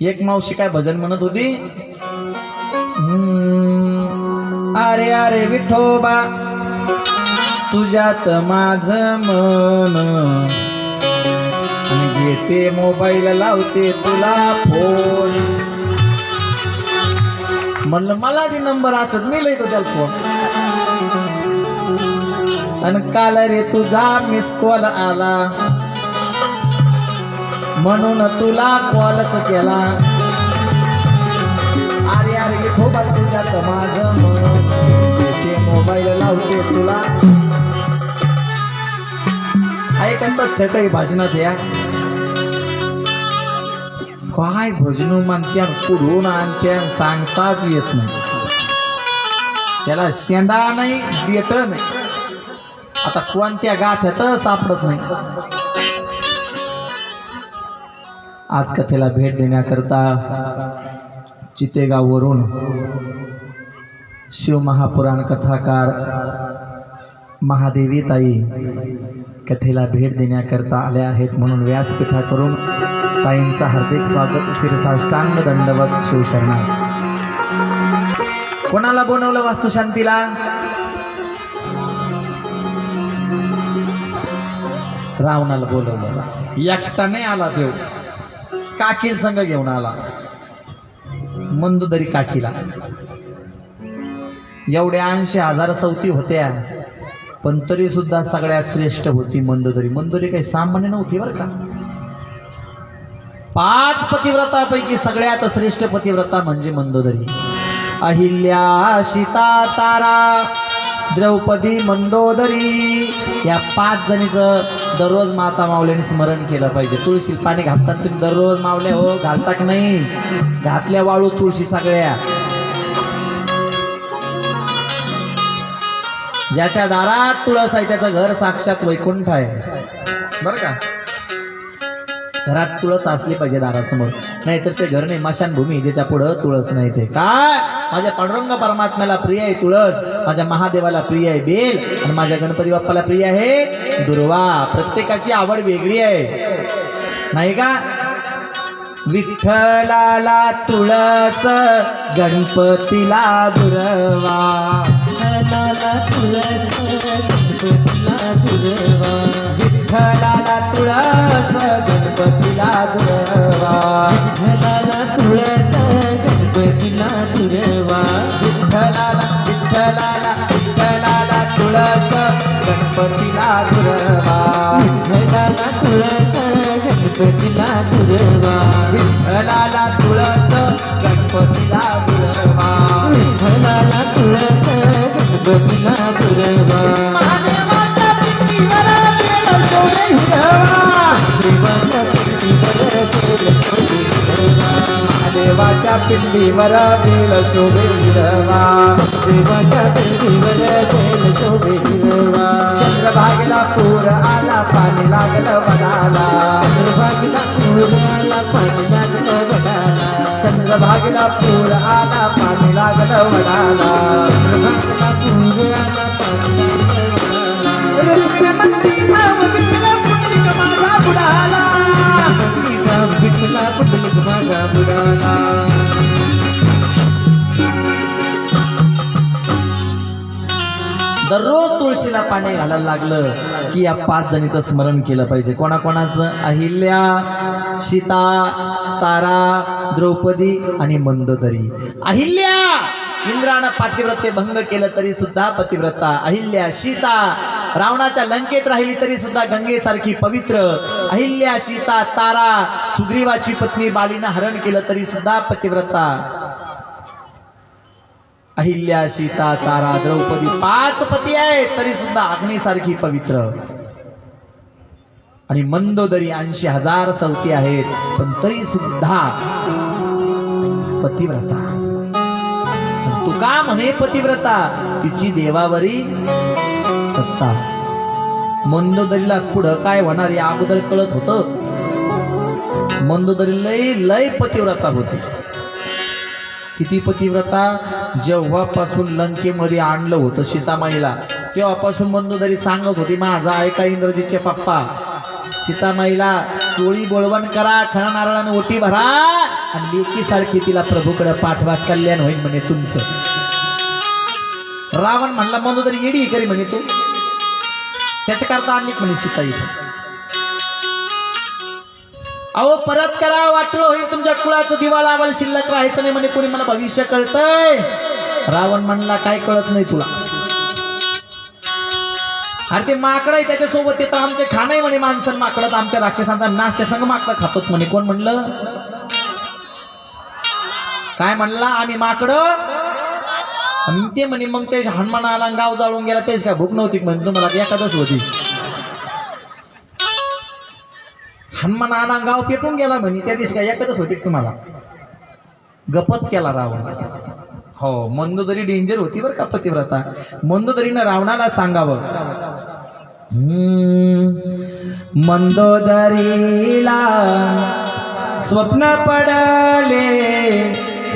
एक मावशी काय भजन म्हणत होती अरे अरे विठोबा तुझ्यात माझं मन घेते मोबाईल लावते तुला फोन म्हणलं मला ती नंबर असत मी लिहितो त्याला फोन आणि काल रे तुझा मिस कॉल आला म्हणून तुला कॉलच केला अरे अरे विठोबा तुझ्यात माझं मन घेते मोबाईल लावते तुला ऐकत तथ्य काही भजनात या काय भजन मानत्या कुठून आणत्या सांगताच येत नाही त्याला शेंडा नाही देट नाही आता कोणत्या गाथ्यात सापडत नाही आज कथेला भेट देण्याकरता चितेगाववरून शिवमहापुराण कथाकार महादेवी ताई कथेला भेट देण्याकरता आल्या आहेत म्हणून व्यासपीठाकडून ताईंचा हार्दिक स्वागत शिरसाष्टांग दंडवत शिवशरणा। कोणाला बनवलं वास्तुशांतीला? रावणाला बोलवलं. एकटा नाही आला देव, काकील संघ घेऊन आला, मंदोदरी काकीला. एवढ्या 80,000 सवती होत्या, पण तरी सुद्धा सगळ्यात श्रेष्ठ होती मंदोदरी. मंदोदरी काही सामान्य नव्हती बरं का. 5 पतिव्रतापैकी सगळ्यात श्रेष्ठ पतिव्रता म्हणजे मंदोदरी. अहिल्या, सीता, तारा, द्रौपदी, मंदोदरी या 5 जणीचं दररोज माता माऊलीने स्मरण केलं पाहिजे. तुळशी पाणी घालताना तुम्ही दररोज मावले हो घालता की नाही? घातल्या वाळू तुळशी सगळ्या. ज्याच्या दारात तुळस आहे त्याचं घर साक्षात वैकुंठ आहे बरं का. घरात तुळस असली पाहिजे दारासमोर, नाहीतर ते घर नाही मशानभूमी, ज्याच्या पुढं तुळस नाही. ते काय माझ्या पांडुरंग परमात्म्याला प्रिय आहे तुळस, माझ्या महादेवाला प्रिय आहे बेल, आणि माझ्या गणपती बाप्पाला प्रिय आहे दुर्वा. प्रत्येकाची आवड वेगळी आहे नाही का. विठ्ठलाला तुळस, गणपतीला दुर्वा. विठ्ठलाला तुळस, गणपतीला दुर्वा. विठ्ठलाला तुळस, गणपतीला दुर्वा. विठ्ठलाला तुळस, गणपतीला दुर्वा. विठ्ठलाला विठ्ठलाला विठ्ठलाला तुळस, गणपतीला दुर्वा. विठ्ठलाला तुळस, गणपतीला दुर्वा. विठ्ठलाला तुळस, गणपतीला दुर्वा. विठ्ठलाला तुळस, गणपतीला दुर्वा. महादेवाच्या पिंडीवर बेल शोभे हिरवा. देवाच्या पिंडीवर बेल शोभे हिरवा. महादेवाच्या पिंडीवर बेल शोभे हिरवा. देवाच्या पिंडीवर बेल शोभे हिरवा. चंद्रभागेला पूर आला, पाणी लागलं वनाला. चंद्रभागेला पूर आला, पाणी लागलं वनाला. चंद्रभागेला पूर आला, पाणी लागलं वनाला. चंद्रभागेला पूर आला, पाणी लागलं वनाला. रुक्मिणीमंदी धाव विठ्ठला पुंडलिक माझा बुडाला. विठ्ठला पुंडलिक माझा बुडाला. दररोज तुळशीला पाणी घालायला लागलं की या 5 जणीचं स्मरण केलं पाहिजे. कोणाकोणाचं? अहिल्या, सीता, तारा, द्रौपदी आणि मंदोदरी. अहिल्या इंद्रानं पातिव्रत्य भंग केलं तरी सुद्धा पतिव्रता. अहिल्या, सीता रावणाच्या लंकेत राहिली तरी सुद्धा गंगेसारखी पवित्र. अहिल्या, सीता, तारा सुग्रीवाची पत्नी बालीनं हरण केलं तरी सुद्धा पतिव्रता. अहिल्या, सीता, तारा, द्रौपदी 5 पती आहेत तरी सुद्धा अग्नीसारखी पवित्र. आणि मंदोदरी 80,000 सवती आहेत पण तरी सुद्धा पतिव्रता. तुका म्हणे पतिव्रता, तिची देवावरी सत्ता. मंदोदरीला पुढं काय होणार या अगोदर कळत होतं. मंदोदरी लय लय पतिव्रता होती. किती पतिव्रता? जेव्हापासून लंकेमध्ये आणलं होतं सीतामाईला तेव्हापासून मंदोदरी सांगत होती, माझा ऐका इंद्रजीतचे पप्पा, सीतामाईला चोळी बोळवण करा, खणा नारळाने ओटी भरा आणि लेकीसारखी तिला प्रभूकडे पाठवा, कल्याण होईल म्हणे तुमचं. रावण म्हणला मंदोदरी येडी करी म्हणे तू, त्याच्याकरता आणली म्हणे सीता इथं. अहो परत करा, वाटलं होईल तुमच्या कुळाचं दिवा लावायला शिल्लक राहायचं नाही म्हणे. कोणी मला भविष्य कळतंय? रावण म्हणला काय कळत नाही तुला? अरे ते माकड आहे त्याच्यासोबत ते तर आमचे खाणं आहे म्हणे. माणसं माकडं आमच्या राक्षसांचा नाश्त्या संग माकडं खातोत म्हणे. कोण म्हणलं? काय म्हणला? आम्ही माकडं. ते म्हणे मग ते हनुमान आला गाव जाळून गेला तेच काय भूक नव्हती म्हणे तुम्हाला? एकादश होती. हनुमान आला गाव पेटून गेला म्हणे त्या दिवशी काय एकादश होती तुम्हाला? गपच केला रावण. हो मंदोदरी डेंजर होती बरं का पतिव्रता. मंदोदरीनं रावणाला सांगावं, मंदोदरीला स्वप्न पडले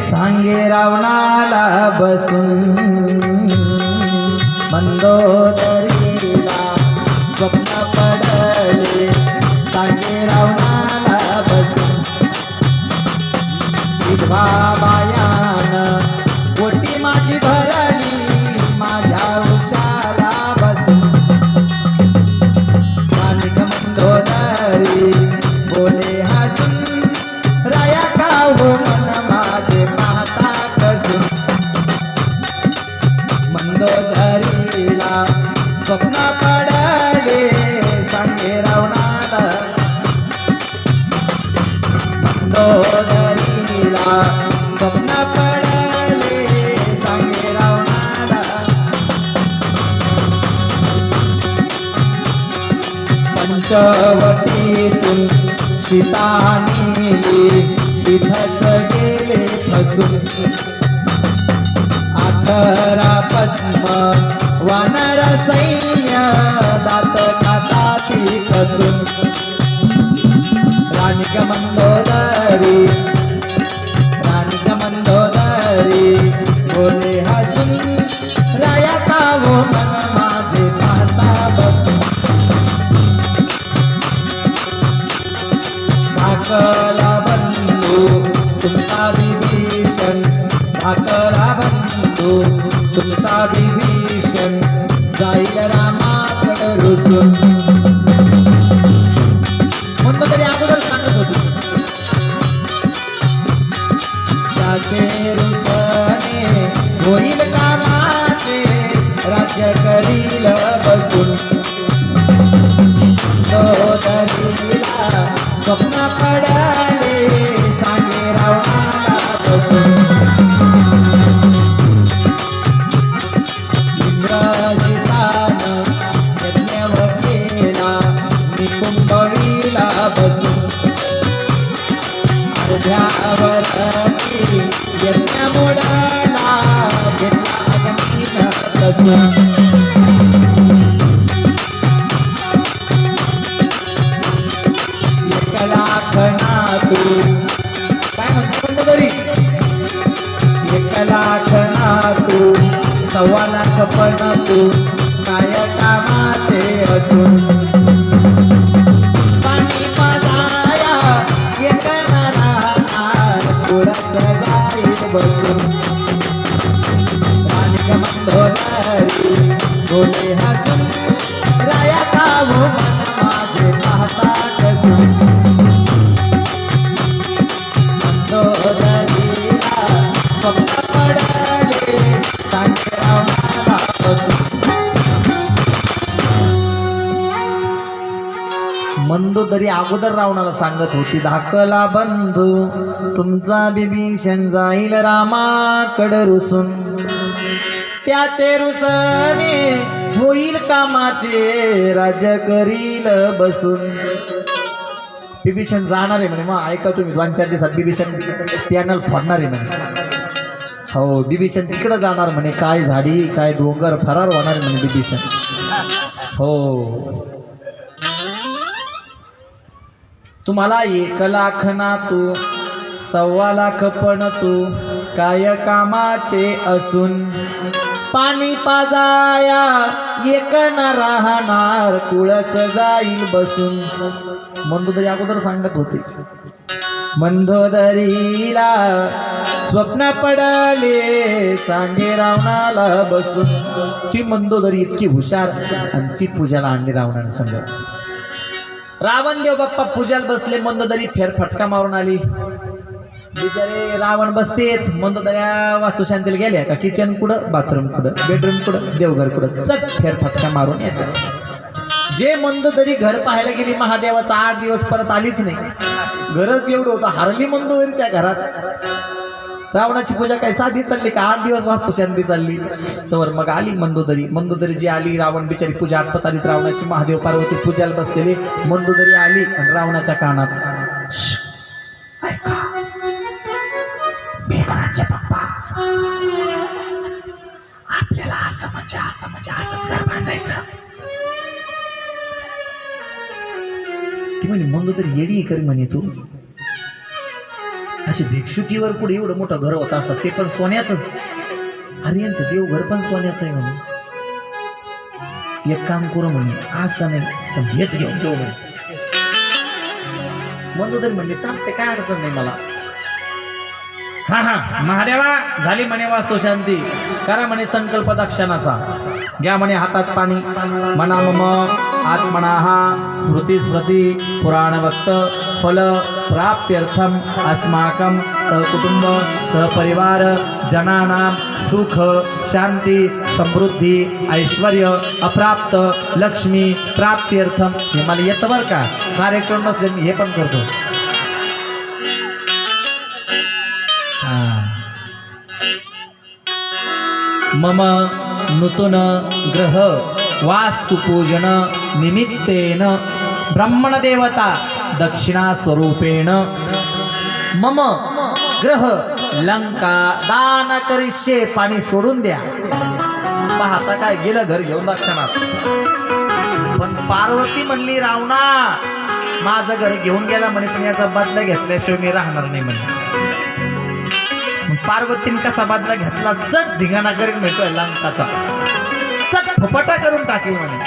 सांगे रावणाला बसून. मंदोदरीला स्वप्न पडले सांगे रावणाला बसून. विधवा बायान ओटी माझी स्वप्न पडले सांगे रावणाला पंचवटीतून सीता नेली तिथंच गेले फसून 18 पद्म वानर सैन्य दात खाताती खचून राणी मंदोदरी बोले हसून राया कावो मन माझे पाहता बसून धाकला बंधू तुमचा विभीषण धाकला बंधू तुमचा विभीषण जाईल रामाकडे रुसून म्हणतो तरी अगोदर सांगत होती त्याचे रुसणे होईल कामाचे राज्य करील बसून सोदरीला स्वप्न पडले सांगे रावणाला बसून इंद्रजितानं यज्ञ केला निकुंभवीला बसून अर्ध्यावरती यज्ञ मोडाला घेतला अग्नीनं बसून काय म्हणतो तरी 1 लाख ना तू 1.25 लाख पण तू काय कामाचे असून पाणी पाजाया एक ना राहणार पुढच जाईल बसून राणी मंदोदरी बोले हसून राया कावो मन माझे पाहता कसून स्वप्न पडले सांगे रावणाला बसून मंदोदरी अगोदर रावणाला सांगत होती धाकला बंधू तुमचा विभीषण जाईल रामाकडे रुसून त्याचे रुसणे होईल कामाचे राज्य करील बसून विभीषण जाणार आहे म्हणे मग ऐका तुम्ही 2-4 दिवसात विभीषण पॅनल फोडणार आहे म्हणे हो विभीषण तिकडं जाणार म्हणे काय झाडी काय डोंगर फरार होणार म्हणे विभीषण हो तुम्हाला 1 लाख ना तू 1.25 लाख पण तू काय कामाचे असून पाणी पाजाया एक न राहणार कुळच जाईल बसून मंदोदरी अगोदर सांगत होती मंदोदरीला स्वप्न पडले सांगे रावणाला बसून ती मंदोदरी इतकी हुशार आणि ती पूजाला आणली रावणाने संग रावण देव बाप्पा पूजाला बसले मंदोदरी फेरफटका मारून आली बिचारे रावण बसतेत मंदोदऱ्या वास्तुशांतीला गेल्या का किचन कुठं बाथरूम कुठं बेडरूम कुठं देवघर कुठं चट फेरफटका मारून येतात जे मंदोदरी घर पाहायला गेली महादेवाचा 8 दिवस परत आलीच नाही घरच एवढं होतं हरली मंदोदरी त्या घरात रावणाची पूजा काय साधी चालली का 8 दिवस वास्तुशांती चालली तर मग आली मंदोदरी जी आली रावण बिचारी पूजा आटपत आली रावणाची महादेव पार्वती पूजाला बसलेली मंदोदरी आली आणि रावणाच्या कानात ऐका बेगणाचे पप्पा आपल्याला असं म्हणजे असंच घर बांधायचं ती म्हणे मंदोदरी येडी कर म्हणे तू अशी भिक्षुकीवर पुढे एवढं मोठं घर होत असतात ते पण सोन्याचं अरे यांचं देवघर पण सोन्याचं आहे म्हणे एक काम करू म्हणे असं नाही पण हेच घेऊन जाऊ म्हणे मंदोदरी म्हणले चालते काय अडचण नाही मला हा महादेवा झाली म्हणे वास्तू शांती करा म्हणे संकल्प दक्षिणाचा घ्या म्हणे हातात पाणी म्हणा मम आत्मनाः स्मृती पुराण वक्त फल प्राप्त्यर्थम अस्माकं सहकुटुंब सहपरिवार जनानां सुख शांती समृद्धी ऐश्वर्य अप्राप्त लक्ष्मी प्राप्त्यर्थम हे मला येतं बरं का कार्यक्रम नसले मी हे पण करतो मम नूतन ग्रह वास्तु पूजन निमित्तेन ब्रह्मणदेवता दक्षिणा स्वरूपेण मम ग्रह लंका दान करिष्ये. पाणी सोडून द्या. पाहता काय गेलं घर घेऊन दक्षिणात. पण पार्वती म्हणली रावणा माझं घर घेऊन गेला म्हणे पण याचा बदला घेतल्याशिवाय मी राहणार नाही म्हणे. पार्वतीने कसा बदला घेतला. चट धिंगाणा करून मिळतोय लंकाचा. चट फपटा करून टाकली म्हणे.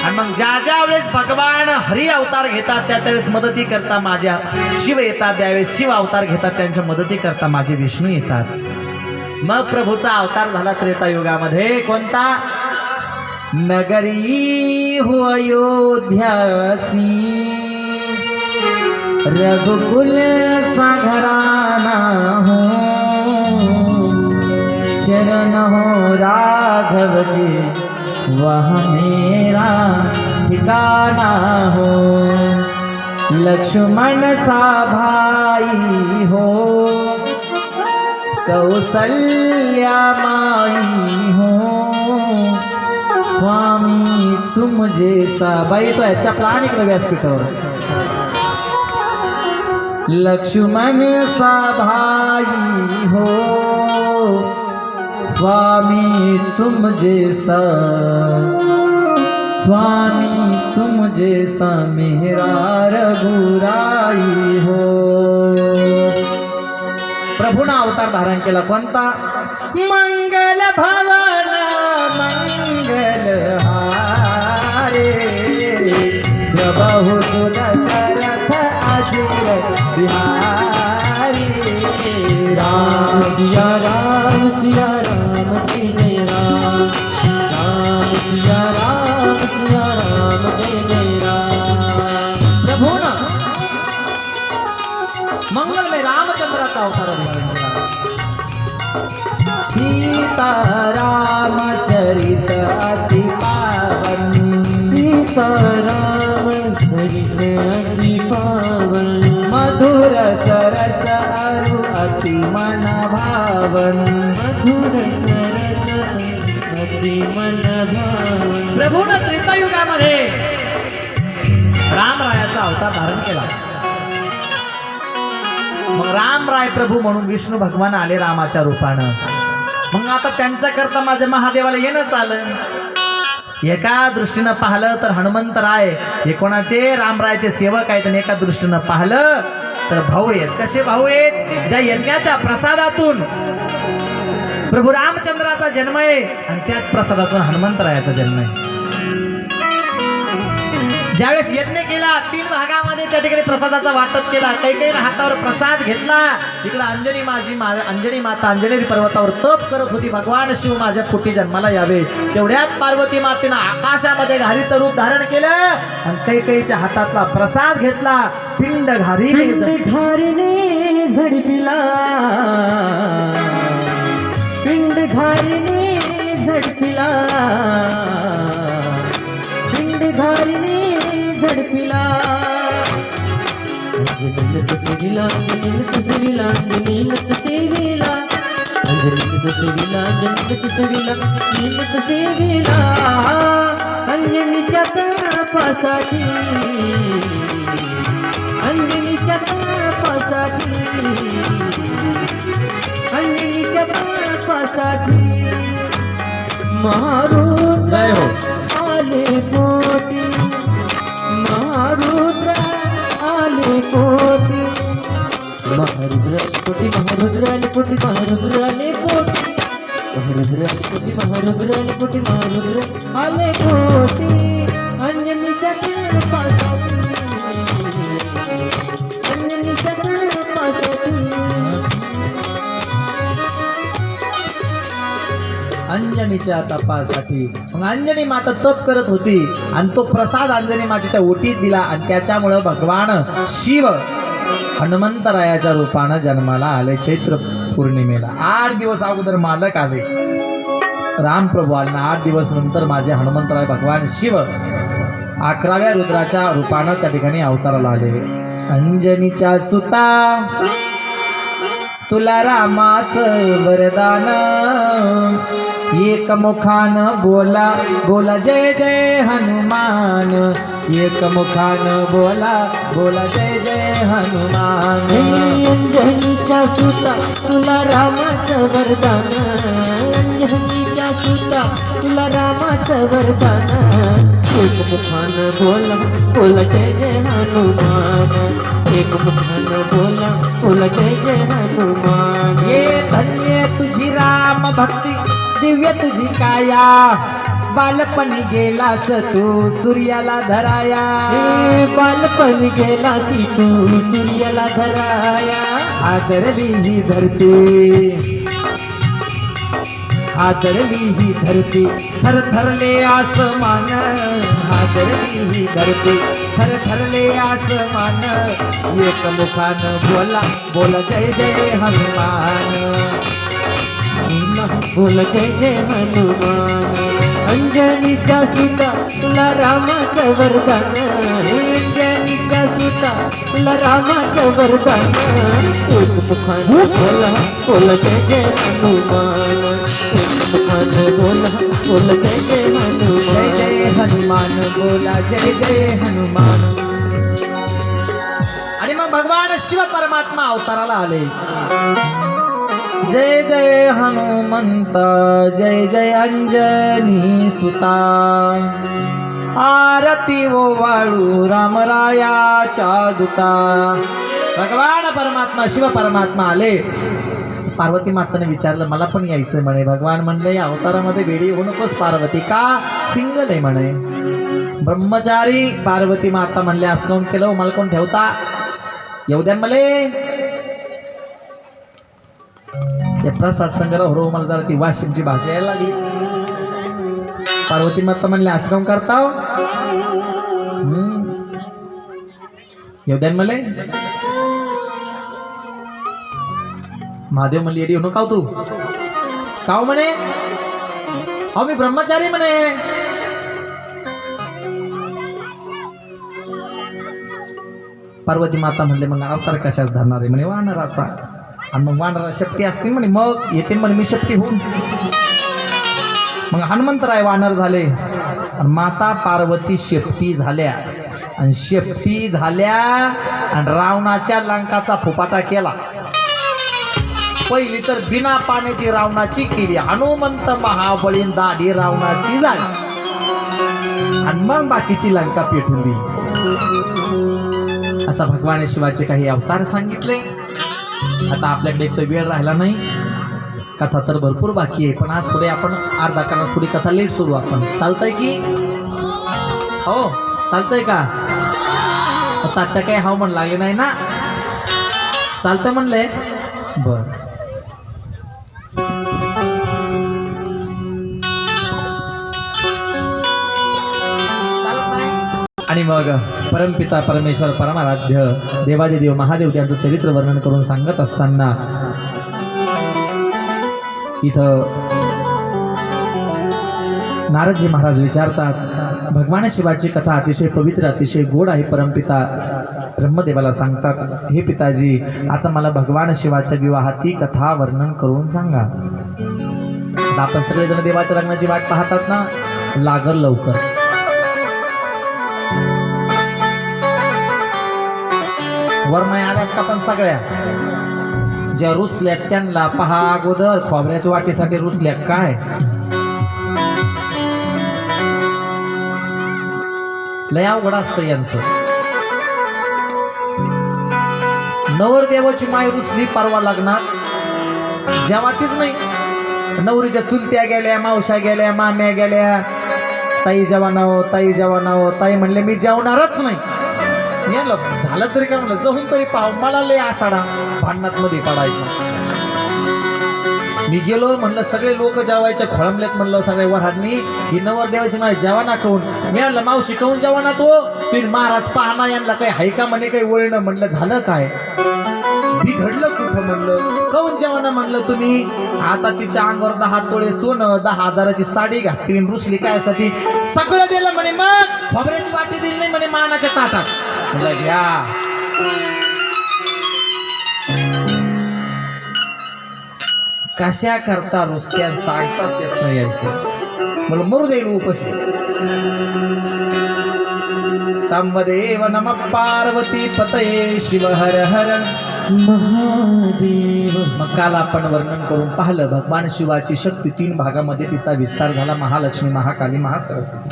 आणि मग ज्या ज्या वेळेस भगवान हरी अवतार घेतात त्या त्यावेळेस मदती करता माझ्या शिव येतात. त्यावेळेस शिव अवतार घेतात त्यांच्या मदती करता माझे विष्णू येतात. मग प्रभूचा अवतार झाला त्रेतायुगामध्ये. कोणता? नगरी हो अयोध्यासी रघुकुल साघराना हो चरण हो राघव के वहाँ मेरा ठिकाना हो. लक्ष्मण सा भाई हो कौसल्या माई हो स्वामी तुम जैसा. बाई तो ह्याच्या प्लान इकडे व्यासपीठावर. लक्ष्मण सा भाई हो स्वामी तुम जैसा. स्वामी तुम जैसा मेरा रघुराई हो. प्रभूना अवतार धारण केला. कोणता? मंगल भवन मंगल हारे प्रभु दशरथ अजिर बिहारी. राम सिया राम सिया राम की जय राम. राम सिया राम सिया राम की जय राम. प्रभू ना मंगल में रामचंद्राचा अवतार धारण केला. सीताराम चरित अति पावन. सीताराम चरित अति पावन. मधुर सरस अरु अति मन भावन. मधुर सरस अति मन भावन. प्रभूनं त्रेतायुगामध्ये रामरायाचा अवतार धारण केला. मग रामराय प्रभू म्हणून विष्णू भगवान आले रामाच्या रूपानं. मग आता त्यांच्या करता माझ्या महादेवाला येणं चालं. एका दृष्टीनं पाहिलं तर हनुमंतराय हे कोणाचे? रामरायाचे सेवक आहेत. आणि एका दृष्टीनं पाहिलं तर भाऊ आहेत. कसे भाऊ आहेत? ज्या यज्ञाच्या प्रसादातून प्रभू रामचंद्राचा जन्म आहे आणि त्याच प्रसादातून हनुमंतरायाचा जन्म आहे. ज्यावेळेस यज्ञ केला 3 भागामध्ये त्या ठिकाणी प्रसादाचा वाटप केला. काही हातावर प्रसाद घेतला. इकडे अंजनी माता अंजनेरी पर्वतावर तप करत होती. भगवान शिव माझ्या पोटी जन्माला यावे. तेवढ्यात पार्वती मातेनं आकाशामध्ये घारीचं रूप धारण केलं आणि कैकेयीच्या हातातला प्रसाद घेतला. पिंड घारीने झडपिला. पिंड घारीने झडपिला. पिंड घारीने झडपिला. अंजनी सेविला निमित्त सेविला. अंजनी सेविला निमित्त सेविला. निमित्त सेविला. अंजनीच्या तपासाठी. अंजनीच्या तपासाठी. अंजनीच्या तपासाठी. महारुद्र आले पोटी. महारुद्र आले पोटी. महारुद्र पोटी. महारुद्र आले पोटी. महारुद्र आले पोटी. महारुद्र आले पोटी. महारुद्र आले पोटी. महारुद्र आले पोटी. अंजनीच्या तपासाठी. अंजनीच्या तपासाठी. अंजनीच्या तपासाठी. मग अंजनी माता तप करत होती आणि तो प्रसाद अंजनी मातेच्या ओटीत दिला आणि त्याच्यामुळं भगवान शिव हनुमंतरायाच्या रूपानं जन्माला आले. चैत्र पौर्णिमेला 8 दिवस अगोदर मालक आले. रामप्रभू आले. 8 दिवस नंतर माझे हनुमंतराय भगवान शिव 11व्या रुद्राच्या रूपानं त्या ठिकाणी अवताराला आले. अंजनीच्या सुता तुला रामाचं वरदान. एक मुखान बोला बोला जय जय हनुमान, एक मुखान बोला बोला जय जय हनुमान. अंजनीच्या सुता तुला रामाचं वरदान, अंजनीच्या सुता तुला रामाचं वरदान. एक मुखान बोला बोला जय जय हनुमान, एक मुखान बोला बोला जय जय हनुमान. ये धन्य तुझी राम भक्ती, दिव्य तुझी काया, बालपणी गेलास तू सूर्याला धराया. हे बालपण गेला ती तू सूर्याला धराया. हादरली ही धरती, हादरली ही धरती, थरथरले आसमान, हादरली ही धरती, थरथरले आसमान. एक मुखान बोला बोला जय जय हनुमान, बोल जय जय हनुमान. अंजनीच्या सुता तुला रामाचं वरदान, अंजनीच्या सुता तुला रामाचं वरदान. एक मुखान बोला बोल जय जय हनुमान, एक मुखान बोला बोल जय जय जय हनुमान. जय हनुमान बोला जय जय हनुमान. आणि मग भगवान शिव परमात्मा अवताराला आले. जय जय हनुमंत, जय जय अंजनी सुता, आरती ओ वाळू रामरायाच्या दूता. भगवान परमात्मा शिव परमात्मा आले. पार्वती माताने विचारलं मला पण यायचं म्हणे. भगवान म्हणले या अवतारामध्ये वेडी होऊ नकोस पार्वती, का सिंगल आहे म्हणे. ब्रह्मचारी. पार्वती माता म्हणले असं काऊन केलं, मला कोण ठेवता, येऊ द्या मले. या प्रसाद संग्रह हो मला जरा ती वाशिमची भाषा यायला लागली. पार्वती माता म्हणले असं काम करता येऊ द्या मले. महादेव म्हणले येडी होणं काव तू, काव म्हणे, अहो मी ब्रह्मचारी म्हणे. पार्वती माता म्हणले मग अवतार कशाच धरणार आहे म्हणे, वानराचा. आणि मग वानरा शेपटी असतील म्हणे, मग येते म्हणे मी शेपटी होऊन. मग हनुमंतराय वानर झाले आणि माता पार्वती शेपटी झाल्या. आणि शेपटी झाल्या आणि रावणाच्या लंकाचा फुपाटा केला. पहिली तर बिना पाण्याची रावणाची केली, हनुमंत महाबळीन दाढी रावणाची झाली. आणि मग बाकीची लंका पेटून दिली. असा भगवान शिवाचे काही अवतार सांगितले. आता आपल्याकडे एक तर वेळ राहिला नाही, कथा तर भरपूर बाकी आहे. पण आज पुढे आपण अर्धा तास थोडी कथा लेट सुरू. आपण चालतंय की हो, चालतंय का? तात्या काही हाव म्हण लागले नाही ना, चालतंय म्हणले बर. आणि मग परमपिता परमेश्वर परमाराध्य देवादिदेव महादेव त्यांचं चरित्र वर्णन करून सांगत असताना इथं नारदजी महाराज विचारतात, भगवान शिवाची कथा अतिशय पवित्र अतिशय गोड आहे. परमपिता ब्रह्मदेवाला सांगतात, हे पिताजी आता मला भगवान शिवाच्या विवाहाची कथा वर्णन करून सांगा. आता आपण सगळेजण देवाच्या लग्नाची वाट पाहतात ना, लागल लवकर. वरमाया आल्यात का पण सगळ्या ज्या रुसल्यात त्यांना पहा अगोदर, खोबऱ्याच्या वाटीसाठी रुसल्या काय. लय अवघड असतं यांचं. नवरदेवाची माय रुसली परवा लग्नात, जेवातीच नाही. नवरीच्या चुलत्या गेल्या, मावश्या गेल्या, माम्या गेल्या, ताई जेवणाव ताई जेवणाव. ताई म्हणले मी जेवणारच नाही. झालं तरी काय म्हणलं, जहून तरी पाव, मला लय आसाडा भांडणात मध्ये पडायचं. मी गेलो म्हणलं सगळे लोक जेवायचे खोळंबलेत म्हणलं सगळे वराडणी. ही नवर देवाची माझी जेवणा कहून. मी म्हणलं मावशी कहून जेवणा तो तुम्ही महाराज पाहणा यांना काही हाय का म्हणे, काही वळणं. म्हणलं झालं काय, बिघडलं कुठं म्हणलं, कहून जेवणा म्हणलं तुम्ही. आता तिच्या अंगावर 10 तोळे सोनं, 10,000ची साडी घातली, रुसली कायसाठी, सगळं दिलं म्हणे. मग खोबऱ्याची वाटी दिली नाही म्हणे मानाच्या ताटात. म्हणलं घ्या. कशा करता रुसत्या सांगताच येत नाही यायचं मला मरू देईल उपस्थित सामदेव नम पार्वती पतये शिव हर हर महादेव. मग काल आपण वर्णन करून पाहिलं भगवान शिवाची शक्ती 3 भागामध्ये तिचा विस्तार झाला. महालक्ष्मी, महाकाली, महासरस्वती.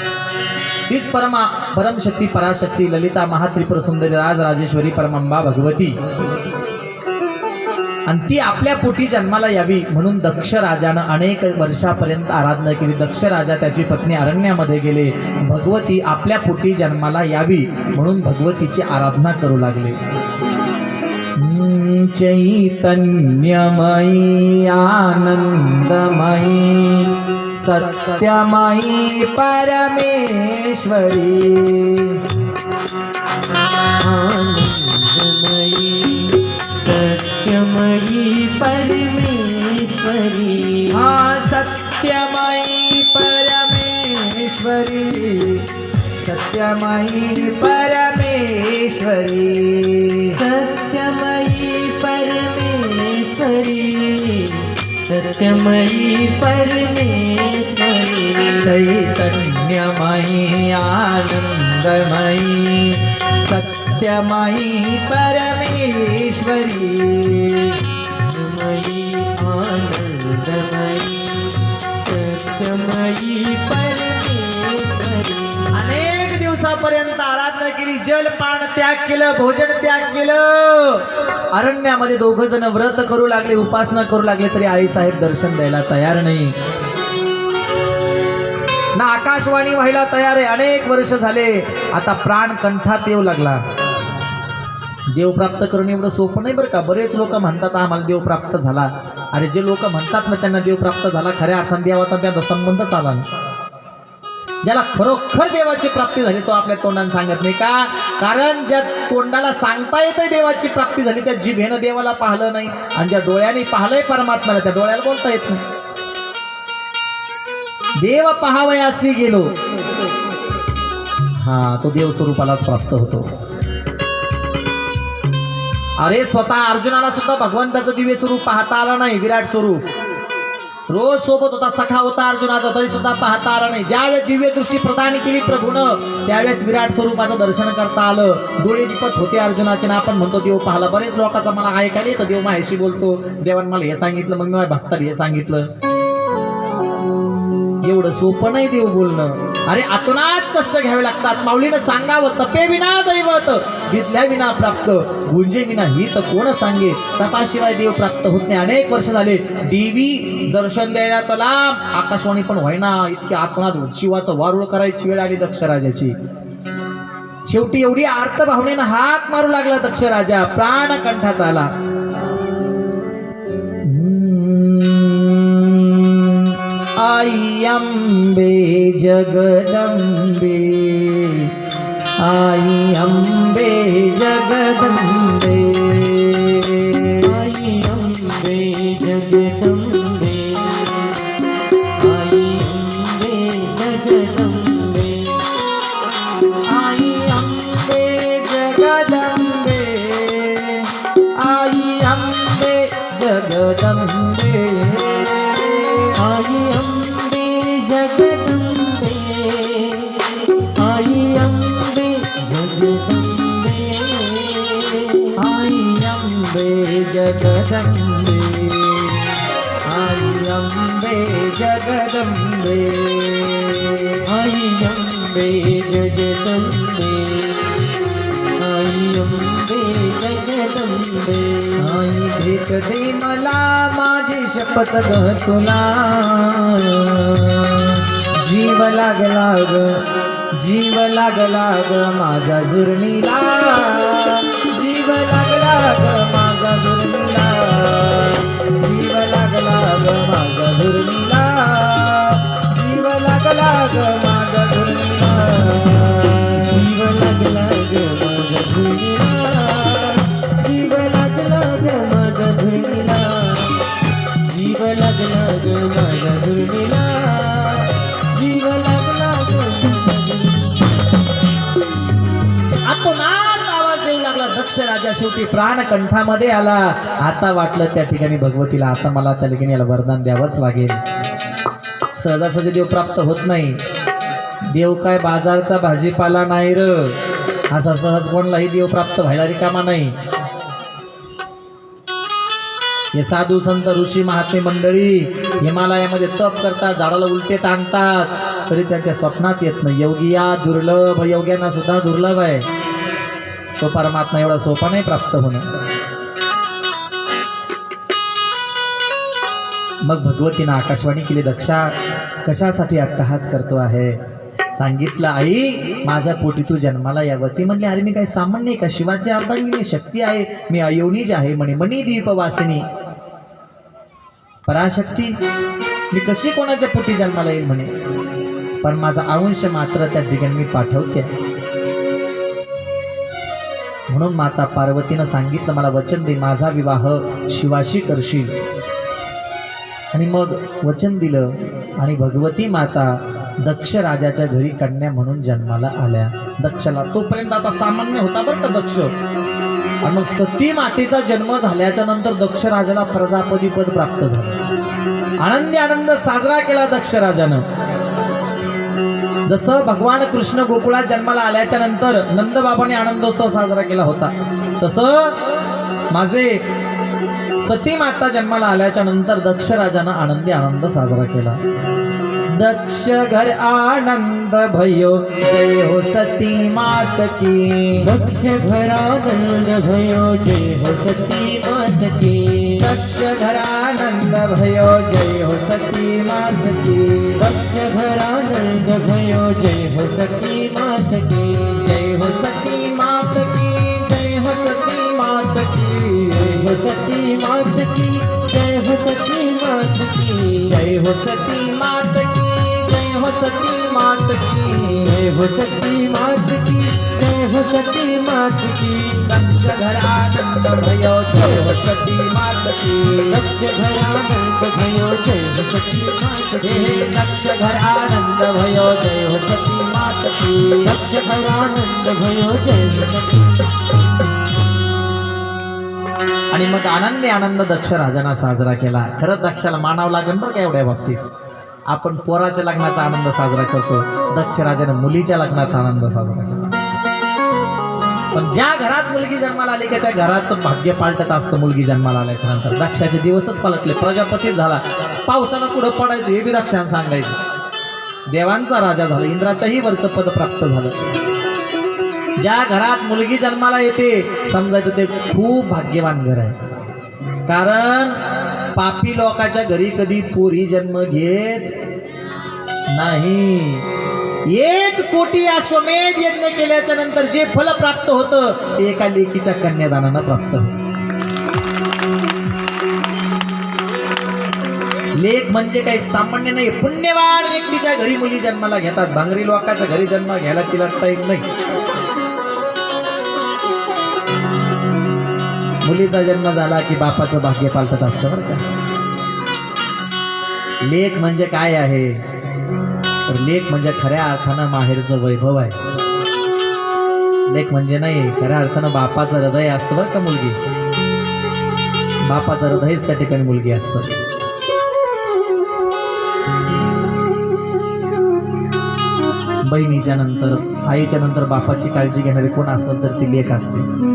तीच परमशक्ती पराशक्ती ललिता महात्रिपुर सुंदरी राजराजेश्वरी परमांबा भगवती आणि ती आपल्या पोटी जन्माला यावी म्हणून दक्ष राजानं अनेक वर्षापर्यंत आराधना केली. दक्ष राजा त्याची पत्नी अरण्यामध्ये गेले. भगवती आपल्या पोटी जन्माला यावी म्हणून भगवतीची आराधना करू लागले. चैतन्यमयी आनंदमयी सत्यमयी परमेश्वरी आनंदमयी सत्यमयी परमेश्वरी. सत्यमयी परमेश्वरी सत्यमयी परमेश्वरी सत्यमयी परमेश्वरी सत्यमयी परमेश्वरी. चैतन्यमयी आनंदमयी सत्यमयी परमेश्वरी सत्यमयी आनंदमयी सत्यमयी परमेश्वरी. अनेक दिवसापर्यंत आराधना केली. जलपान त्याग केलं, भोजन त्याग केलं. अरण्यामध्ये 2 जण व्रत करू लागले, उपासना करू लागले तरी आईसाहेब दर्शन द्यायला तयार नाही ना. आकाशवाणी व्हायला तयार आहे. अनेक वर्ष झाले. आता प्राण कंठात येऊ लागला. देव प्राप्त करणं एवढं सोपं नाही बरं का. बरेच लोक म्हणतात आम्हाला देव प्राप्त झाला. अरे जे लोक म्हणतात ना त्यांना देव प्राप्त झाला, खऱ्या अर्थाने देवाचा त्यांचा संबंध चाला ना. ज्याला खरोखर देवाची प्राप्ती झाली तो आपल्या तोंडाने सांगत नाही का. कारण ज्या तोंडाला सांगता येतंय देवाची प्राप्ती झाली त्या जिभेनं देवाला पाहिलं नाही आणि ज्या डोळ्याने पाहिलंय परमात्म्याला त्या डोळ्याला बोलता येत नाही. देव पहावयासी गेलो तो देव स्वरूपालाच प्राप्त होतो. अरे स्वतः अर्जुनाला सुद्धा भगवंताचं दिव्य स्वरूप पाहता आलं नाही. विराट स्वरूप रोज सोबत होता, सखा होता अर्जुनाचा, तरी सुद्धा पाहता आला नाही. ज्यावेळेस दिव्य दृष्टी प्रदान केली प्रभूनं त्यावेळेस विराट स्वरूपाचं दर्शन करता आलं. डोळे दीपक होते अर्जुनाचे ना. आपण म्हणतो देव पाहला. बरेच लोकांचा मला ऐकायला येतं देव माझ्याशी बोलतो, देवानं मला हे सांगितलं, मग मी माझ्या भक्ताला हे सांगितलं. एवढं सोपं नाही देव बोलणं. अरे आतुनात कष्ट घ्यावे लागतात. माऊलीनं सांगावं तपे विना दैवत विद्या विना प्राप्त गुंजे विना ही तर कोण सांगे. तपाशिवाय देव प्राप्त होत नाही. अनेक वर्ष झाले देवी दर्शन देण्यात लांब, आकाशवाणी पण व्हायना. इतके आतुनात शिवाचं वारुळ करायची वेळ आली दक्ष राजाची. शेवटी एवढी आर्त भावनेनं हाक मारू लागला दक्ष राजा. प्राण कंठात आला. आई अंबे जगदंबे आई अंबे जगदंबे आई अंबे जगदंबे आई अंबे जगदंबे आई अंबे जगदंबे आई अंबे जगदंबे आई अंबे जगदंबे आई अंबे जगदंबे आई अंबे जगदंबे आई अंबे जगदंबे आई अंबे जगदंबे आई अंबे जगदंबे. आई भेट दे मला माझी शपथ ग तुला. जीव लागला ग जीव लागला ग माझा जुर्मीला. जीव लागला ग माझा जुर्मीला. जीव लागला ग माझा जुर्मीला. जीव लागला ग माझा जुर्मीला. जीव लागला ग माझ्या धुळीला. जीव लागला ग माझ्या धुळीला. जीव लागला ग माझ्या धुळीला. जीव लागला ग माझ्या धुळीला. आतोनात लागला दक्ष राजा, शेवटी प्राण कंठामध्ये आला. आता वाटलं त्या ठिकाणी भगवतीला आता मला त्या ठिकाणी याला वरदान द्यावंच लागेल. सहजासहजी देव प्राप्त होत नाही. देव काय बाजारचा भाजीपाला नाही र, असा सहज कोणलाही देव प्राप्त व्हायला रिकामा नाही. हे साधू संत ऋषी महात्मे मंडळी हिमालयामध्ये तप करतात, झाडाला उलटे टांगतात, तरी त्यांच्या स्वप्नात येत नाही. योगिया दुर्लभ, योग्यांना सुद्धा दुर्लभ आहे. तो परमात्मा एवढा सोपा नाही प्राप्त होणं. मग भगवतीनं आकाशवाणी केली, दक्षा कशासाठी अट्टहास करतो आहे? सांगितलं, आई माझ्या पोटी तू जन्माला यावं. ती म्हणली, अरे मी काही सामान्य का, शिवाची अर्धांगिनी शक्ती आहे, मी अयोनिज आहे म्हणे, मणिद्वीप वासिनी पराशक्ती, मी कशी कोणाच्या पोटी जन्माला येईल म्हणे, पण माझा अंश मात्र त्या ठिकाणी मी पाठवते. म्हणून माता पार्वतीनं सांगितलं, मला वचन दे, माझा विवाह शिवाशी करशील. आणि मग वचन दिलं आणि भगवती माता दक्ष राजाच्या घरी कन्या म्हणून जन्माला आल्या. दक्षला तोपर्यंत आता सामान्य होता बरं का दक्ष. आणि मग सती मातेचा जन्म झाल्याच्या नंतर दक्ष राजाला प्रजापती पद प्राप्त झालं. आनंदी आनंद साजरा केला दक्ष राजानं. जसं भगवान कृष्ण गोकुळात जन्माला आल्याच्या नंतर नंदबाबाने आनंदोत्सव साजरा केला होता, तसं माझे सती माता जन्माला आल्याच्या नंतर दक्ष राजानं आनंदी आनंद साजरा केला. दक्ष घर आनंद भयो, जय हो सती मात की. दक्ष घर आनंद भयो, जय हो सती मात की. दक्ष घर आनंद भयो, जय हो सती मात की. दक्ष घर आनंद भयो, जय हो सती मात की. जय हो सती मात की, जय हो सती मात की. जय हो सती मात की, जय हो सती मात की. जय हो सती मात की, जय हो सती मात की. जय हो सती मात की, जय हो सती मात की. दक्ष घर आनंद भयो, जय हो सती मात की. दक्ष घर आनंद भयो, जय हो सती मात की. दक्ष घर आनंद भयो, जय हो सती मात की. दक्ष घर आनंद भयो, जय हो सती. आणि मग आनंदी आनंद दक्ष राजांना साजरा केला. खरंच दक्षाला मानावं लागेल बरं का एवढ्या बाबतीत. आपण पोराच्या लग्नाचा आनंद साजरा करतो, दक्ष राजाने मुलीच्या लग्नाचा आनंद साजरा केला. पण ज्या घरात मुलगी जन्माला आली का त्या घराचं भाग्य पालटत असतं. मुलगी जन्माला आल्याच्या नंतर दक्षाचे दिवसच पलटले. प्रजापती झाला, पावसानं पुढं पडायचं हे बी दक्षाने सांगायचं. देवांचा राजा झाला, इंद्राच्याही वरचं पद प्राप्त झालं. ज्या घरात मुलगी जन्माला येते समजायचं ते खूप भाग्यवान घर आहे. कारण पापी लोकाच्या घरी कधी पोरी जन्म घेत नाही. 1 कोटी अश्वमेध यज्ञ केल्याच्या नंतर जे फल प्राप्त होतं ते एका लेकीच्या कन्यादानानं प्राप्त होतं. लेक म्हणजे काही सामान्य नाही, पुण्यवान व्यक्तीच्या घरी मुली जन्माला घेतात. भांगरी लोकांच्या घरी जन्म घ्यायला तिला टाईम नाही. मुलीचा जन्म झाला की बापाचं भाग्य पालटत असतं बरं का. लेक म्हणजे काय आहे तर लेक म्हणजे खऱ्या अर्थानं माहेरचं वैभव आहे. लेक म्हणजे नाही, खऱ्या अर्थानं बापाचं हृदय असतं बरं का. मुलगी बापाचं हृदयच त्या ठिकाणी मुलगी असतं. बहिणीच्या नंतर आईच्या नंतर बापाची काळजी घेणारी कोण असेल तर ती लेक असते.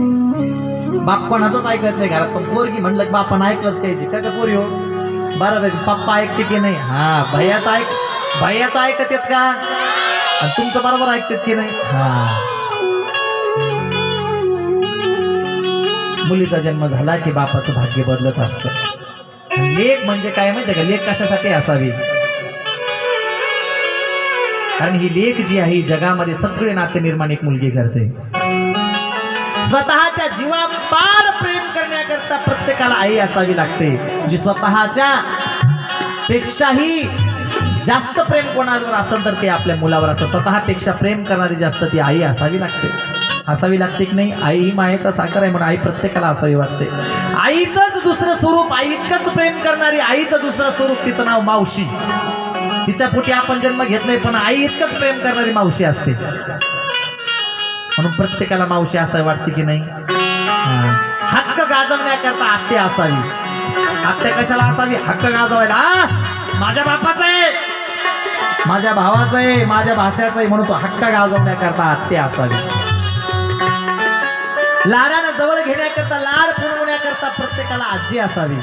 बाप कोणाचंच ऐकत नाही घरात, पण पोरगी म्हणलं की बापानं ऐकलंच पाहिजे. का पोरी हो बरं पप्पा ऐकते की नाही, हा भैयाचं ऐकत येत का, आणि तुमचं बरोबर ऐकतात की नाही. हा मुलीचा जन्म झाला की बापाचं भाग्य बदलत असतं. लेक म्हणजे काय माहिती का, लेक कशासाठी असावी, कारण ही लेक जी आहे जगामध्ये सगळे नाते निर्माण एक मुलगी करते. स्वतःच्या जीवापाड प्रेम करण्याकरता प्रत्येकाला आई असावी लागते. जी स्वतःच्या पेक्षाही जास्त प्रेम कोणावर असेल तर ते आपल्या मुलावर असं. स्वतःपेक्षा प्रेम करणारी जास्त ती आई असावी लागते. असावी लागते की नाही. आई ही मायेचा साखर आहे म्हणून आई प्रत्येकाला असावी वाटते. आईचंच दुसरं स्वरूप, आई इतकंच प्रेम करणारी आईचं दुसरं स्वरूप तिचं नाव मावशी. तिच्या पोटी आपण जन्म घेत नाही पण आई इतकंच प्रेम करणारी मावशी असते. म्हणून प्रत्येकाला मावशी असं वाटते की नाही. हक्क गाजवण्याकरता आत्या असावी. आत्या कशाला असावी? हक्क गाजवायला. माझ्या बापाचा आहे, माझ्या भावाचा आहे, माझ्या भाषाचा आहे म्हणून तो हक्क गाजवण्याकरता आत्या असावी. लाडानं जवळ घेण्याकरता, लाड पुरवण्याकरता प्रत्येकाला आजी असावी.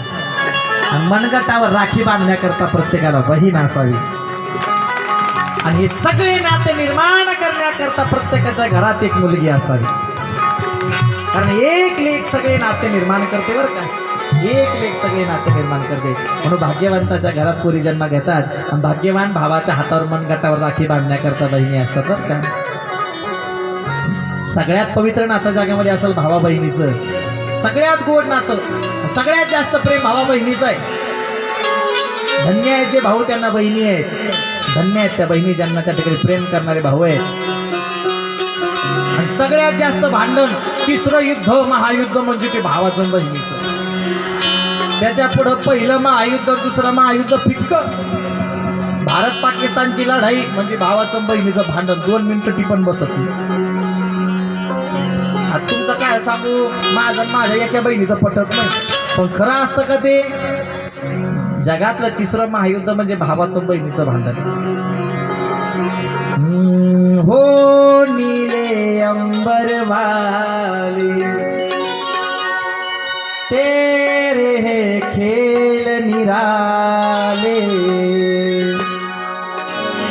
आणि मनगटावर राखी बांधण्याकरता प्रत्येकाला बहीण असावी. आणि हे सगळे नाते निर्माण करण्याकरता प्रत्येकाच्या घरात एक मुलगी असावी. कारण एक लेक सगळे नाते निर्माण करते बरं का. एक लेक सगळे नाते निर्माण करते. म्हणून भाग्यवंताच्या घरात पोरी जन्म घेतात. आणि भाग्यवान भावाच्या हातावर मनगटावर राखी बांधण्याकरता बहिणी असतात बरं का. सगळ्यात पवित्र नातं जगामध्ये असेल भावा बहिणीचं. सगळ्यात गोड नातं, सगळ्यात जास्त प्रेम भावा बहिणीचं आहे. धन्य आहेत जे भाऊ त्यांना बहिणी आहेत. धन्य आहेत त्या बहिणी ज्यांना त्या ठिकाणी प्रेम करणारे भाऊ आहेत. आणि सगळ्यात जास्त भांडण, तिसरं युद्ध महायुद्ध म्हणजे ते भावाचं बहिणीचं. त्याच्या पुढं पहिलं महायुद्ध, दुसरं महायुद्ध फिक्क. भारत पाकिस्तानची लढाई म्हणजे भावाचं बहिणीचं भांडण 2 मिनिटं टिपण बसत नाही. आता तुमचं काय सांगू, माझ्या याच्या बहिणीचं पटत नाही. पण खरं असतं का ते? जगातलं तिसरं महायुद्ध म्हणजे भावाचं बहिणीचं भांडण. हो नीले अंबर वाले तेरे है खेल निराले.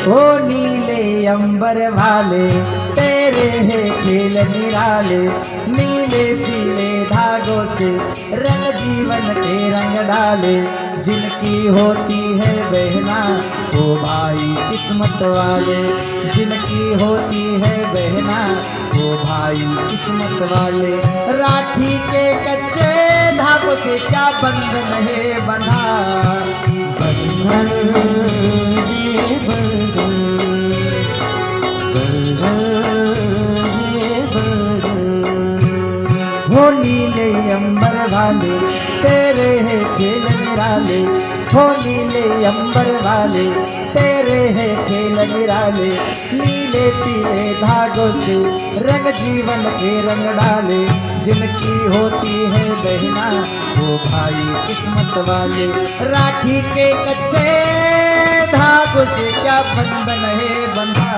ओ नीले अंबर वाले तेरे है खेल निराले. नीले पीले धागों से रंग जीवन के रंग डाले. जिनकी होती है बहना वो भाई किस्मत वाले. जिनकी होती है बहना वो भाई किस्मत वाले. राखी के कच्चे धागों से क्या बंधन है बंधा. हो नीले अंबर वाले तेरे है खेल निराले. हो नीले अंबर वाले तेरे है खेल निराले. नीले पीले धागों से रंग जीवन के रंग डाले. जिनकी होती है बहना वो भाई किस्मत वाले. राखी के कच्चे धागों से क्या बंधन है बंधा.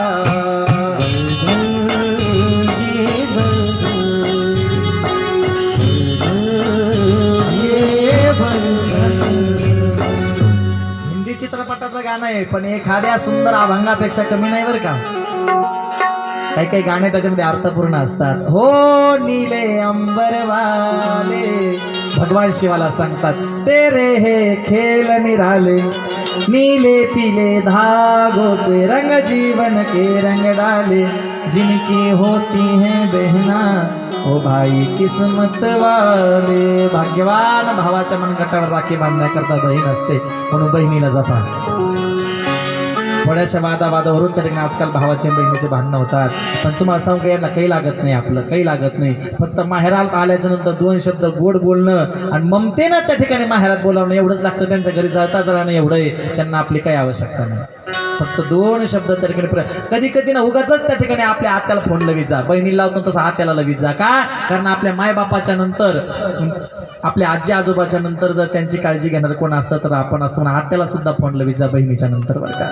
हिंदी चित्रपटाचं गाणं आहे पण एखाद्या सुंदर अभंगापेक्षा कमी नाही बरं का. काही काही गाणे त्याच्यामध्ये अर्थपूर्ण असतात. हो नीले अंबर वाले भगवान शिवाला सांगतात तेरे हे खेल निराले. नीले पीले धागों से रंग जीवन के रंग डाले. जिनकी होती है बहना ओ भाई किस्मत वाले. भाग्यवान भावाच्या मनगटावर राखी बांधण्याकरता बहीण असते म्हणून बहिणीला जपा. थोड्याशा वादावादावरून तरी आजकाल भावाचे बहिणीचे भांडणं होतात. पण तुम्हाला सांगू यांना काही लागत नाही, आपलं काही लागत नाही. फक्त माहेरात आल्याच्या नंतर 2 शब्द गोड बोलणं आणि ममतेनं त्या ठिकाणी माहेरात बोलावणं एवढंच लागतं. त्यांच्या घरी जाता जाणं एवढं आहे. त्यांना आपली काही आवश्यकता नाही. फक्त 2 शब्द त्या ठिकाणी. कधी कधी ना उगाचच त्या ठिकाणी आपल्या आत्याला फोन लवीत जा. बहिणीला लावतो तसं आत्याला लवीत जा. का? कारण आपल्या मायबापाच्या नंतर, आपल्या आजी आजोबाच्या नंतर जर त्यांची काळजी घेणार कोण असतं तर आपण असतो. म्हणून आत्याला सुद्धा फोन लवीत जा बहिणीच्या नंतर बरं का.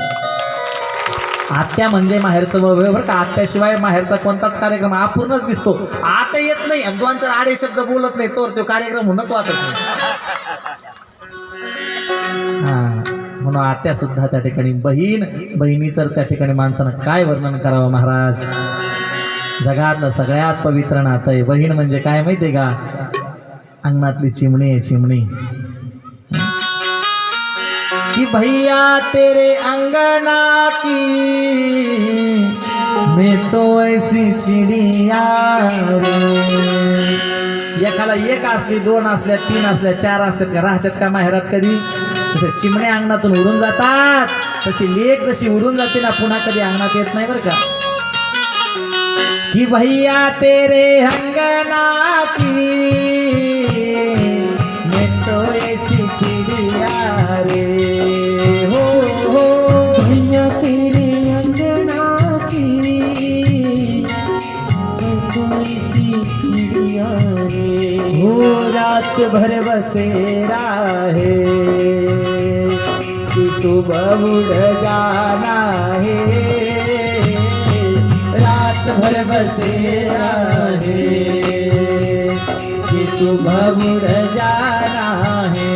आत्या म्हणजे माहेरचं बरं का. आत्याशिवाय माहेरचा कोणताच कार्यक्रम अपूर्णच दिसतो. आता येत नाही आणि 2-4 आडे शब्द बोलत नाही तर तो कार्यक्रम होणंच वाटत नाही. म्हणून आत्या सुद्धा त्या ठिकाणी बहिणीचं त्या ठिकाणी माणसानं काय वर्णन करावं महाराज. जगातलं सगळ्यात पवित्र नातं आहे. बहीण म्हणजे काय माहितीये का? अंगणातली चिमणी आहे चिमणी. कि भैया तेरे अंगना की मैं तो ऐसी चिड़िया रे. एकाला 1 असली, 2 असल्या, 3 असल्या, 4 असतात का राहतात का माहेरात कधी? तसे चिमण्या अंगणातून उडून जातात. तशी लेक जशी उडून जाते ना पुन्हा कधी अंगणात येत नाही बरं का. कि भैया तेरे अंगना की मैं तो ऐसी चिड़िया रे. हो भैया तेरे अंगना की मैं तो ऐसी चिड़िया रे. रात भर बसेरा है कि सुबह उड़ जाना है रात भर बसेरा है कि सुबह उड़ जाना है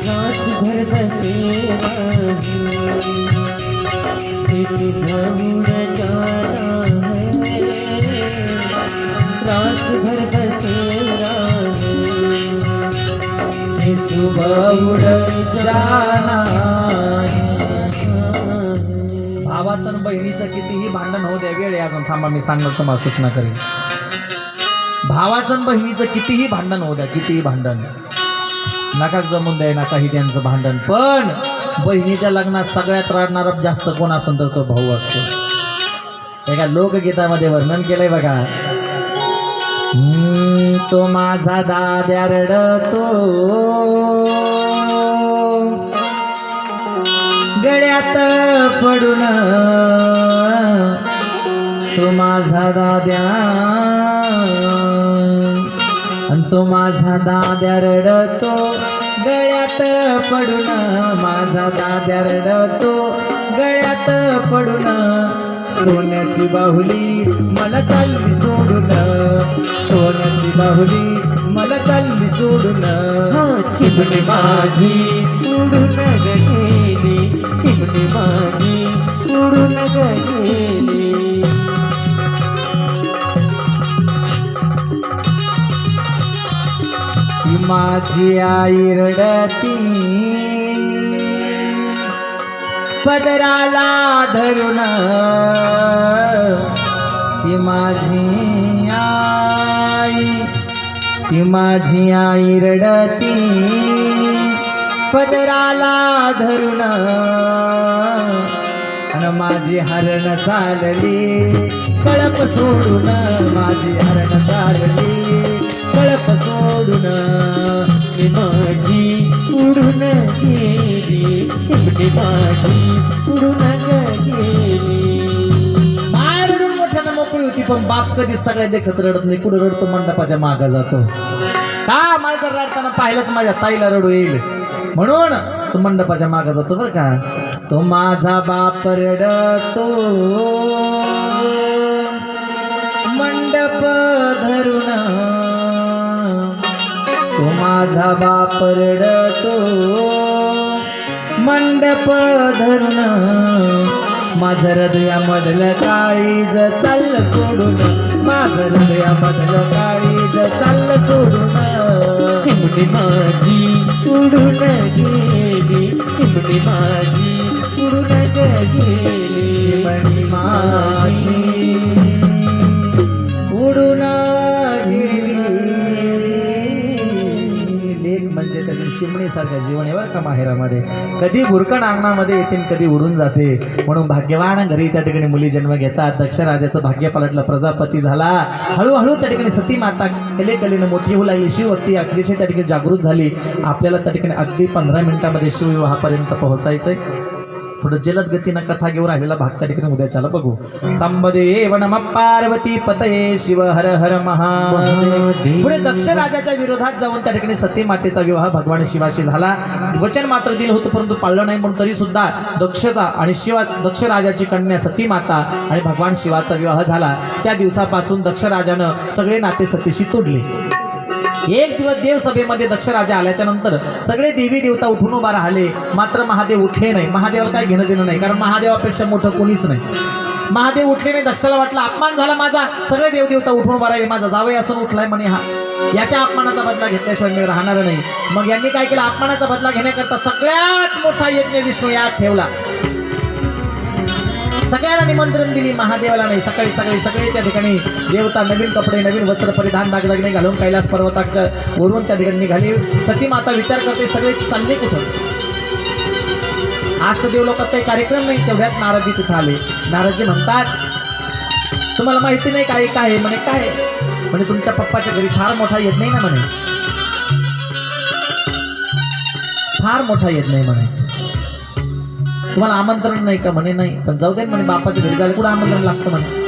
रात भर बसेरा है कि सुबह उड़ जाना है रात भर बसेरा कि सुबह उड़ जाना भावाचं आणि बहिणीचं कितीही भांडण होऊ द्या वेळ आहे अजून थांबा मी सांगणार तुम्हाला सूचना करेन भावाचं आणि बहिणीचं कितीही भांडण होऊ द्या कितीही भांडण नका जमून द्याय नका ही त्यांचं भांडण पण बहिणीच्या लग्नात सगळ्यात रडणारा जास्त कोण असेल तर तो भाऊ असतो एका लोकगीतामध्ये वर्णन केलंय बघा तो माझा दाद्या रडतो गड्यात पडून तो माझा दाद्या आणि तो माझा दाद्या रडतो गळ्यात पडून माझा दाद्या रडतो गळ्यात पडून सोन्याची बाहुली मला चालली सोडून सोन्याची बाहुली मला चालली सोडून चिमणी माझी उडून गेली चिमणी माझी उडून गेली ती माझी आई रडती पदराला धरून ती माझी आई रडती पदराला धरून आणि माझी हरण चालली कळप सोडून माझी हरण चालली कळप सोडून चिमणी माझी उडून गेली चिमणी माझी उडून गेली माय रडून मोठ्यानं मोकळी होती पण बाप कधीच सगळ्या देखत रडत नाही कुठं रडतो मंडपाच्या मागं जातो का मला जर रडताना पाहिलं तर माझ्या ताईला रडू येईल म्हणून तो मंडपाच्या मागं जातो बरं का तो माझा बाप रडतो मंडप धरून तो माझा बाप रडतो मंडप धरून माझं हृदयामधलं काळीज चाललं सोडून माझं हृदयामधलं काळीज चाललं सोडून चिमणी माझी उडून गेली चिमणी माझी उडून गेली चिमणी माझी उडून गेली लेक म्हणजे त्याच्या चिमणीसारखं जीवन आहे बरं का माहेरामध्ये कधी भुरकण अंगणामध्ये येते कधी उडून जाते म्हणून भाग्यवान घरी त्या ठिकाणी मुली जन्म घेतात दक्ष राजाचं भाग्य पलटलं प्रजापती झाला हळूहळू त्या ठिकाणी सती माता कलेकलेनं मोठी होऊ लागली शिवभक्ती अगदीच त्या ठिकाणी जागृत झाली आपल्याला त्या ठिकाणी अगदी 15 मिनिटामध्ये शिवविवाहापर्यंत पोहोचायचंय थोडं जलद गतीनं कथा घेऊन राहिलेला भाग त्या ठिकाणी उद्याच्याला बघू संबदेव नमः पार्वती पतये शिव हर हर महादेव पुढे दक्ष राजाच्या विरोधात जाऊन त्या ठिकाणी सती मातेचा विवाह भगवान शिवाशी झाला वचन मात्र दिलं होतं परंतु पाळलं नाही म्हणून तरी सुद्धा दक्षता आणि दक्ष राजाची कन्या सती माता आणि भगवान शिवाचा विवाह झाला त्या दिवसापासून दक्ष राजानं सगळे नाते सतीशी तोडले एक दिवस देवसभेमध्ये दक्ष राजा आल्याच्या नंतर सगळे देवी देवता उठून उभा राहिले मात्र महादेव उठले नाही महादेवाला काय घेणं देणं नाही कारण महादेवापेक्षा मोठं कोणीच नाही महादेव उठले नाही दक्षाला वाटलं अपमान झाला माझा सगळे देवदेवता उठून उभा राहिले माझा जावई असून उठलाय म्हणे हा याच्या अपमानाचा बदला घेतल्याशिवाय मी राहणार नाही मग यांनी काय केलं अपमानाचा बदला घेण्याकरता सगळ्यात मोठा यज्ञ विष्णू यात ठेवला सगळ्यांना निमंत्रण दिली महादेवाला नाही सकाळी सगळे त्या ठिकाणी देवता नवीन कपडे नवीन वस्त्र परिधान दागदागिने घालून कैलास पर्वताक वरून त्या ठिकाणी निघाली सती माता विचार करते सगळे चालले कुठं आज तर देवलोकात काही कार्यक्रम नाही तेवढ्यात नाराजी तिथं आले नाराजी म्हणतात तुम्हाला माहिती नाही काय काय म्हणे काय म्हणे तुमच्या पप्पाच्या घरी फार मोठा यज्ञ नाही ना म्हणे फार मोठा यज्ञ नाही म्हणे तुम्हाला आमंत्रण नाही का म्हणे नाही पण जाऊ दे म्हणे बापाच्या घरी जायला कुठं आमंत्रण लागतं म्हणे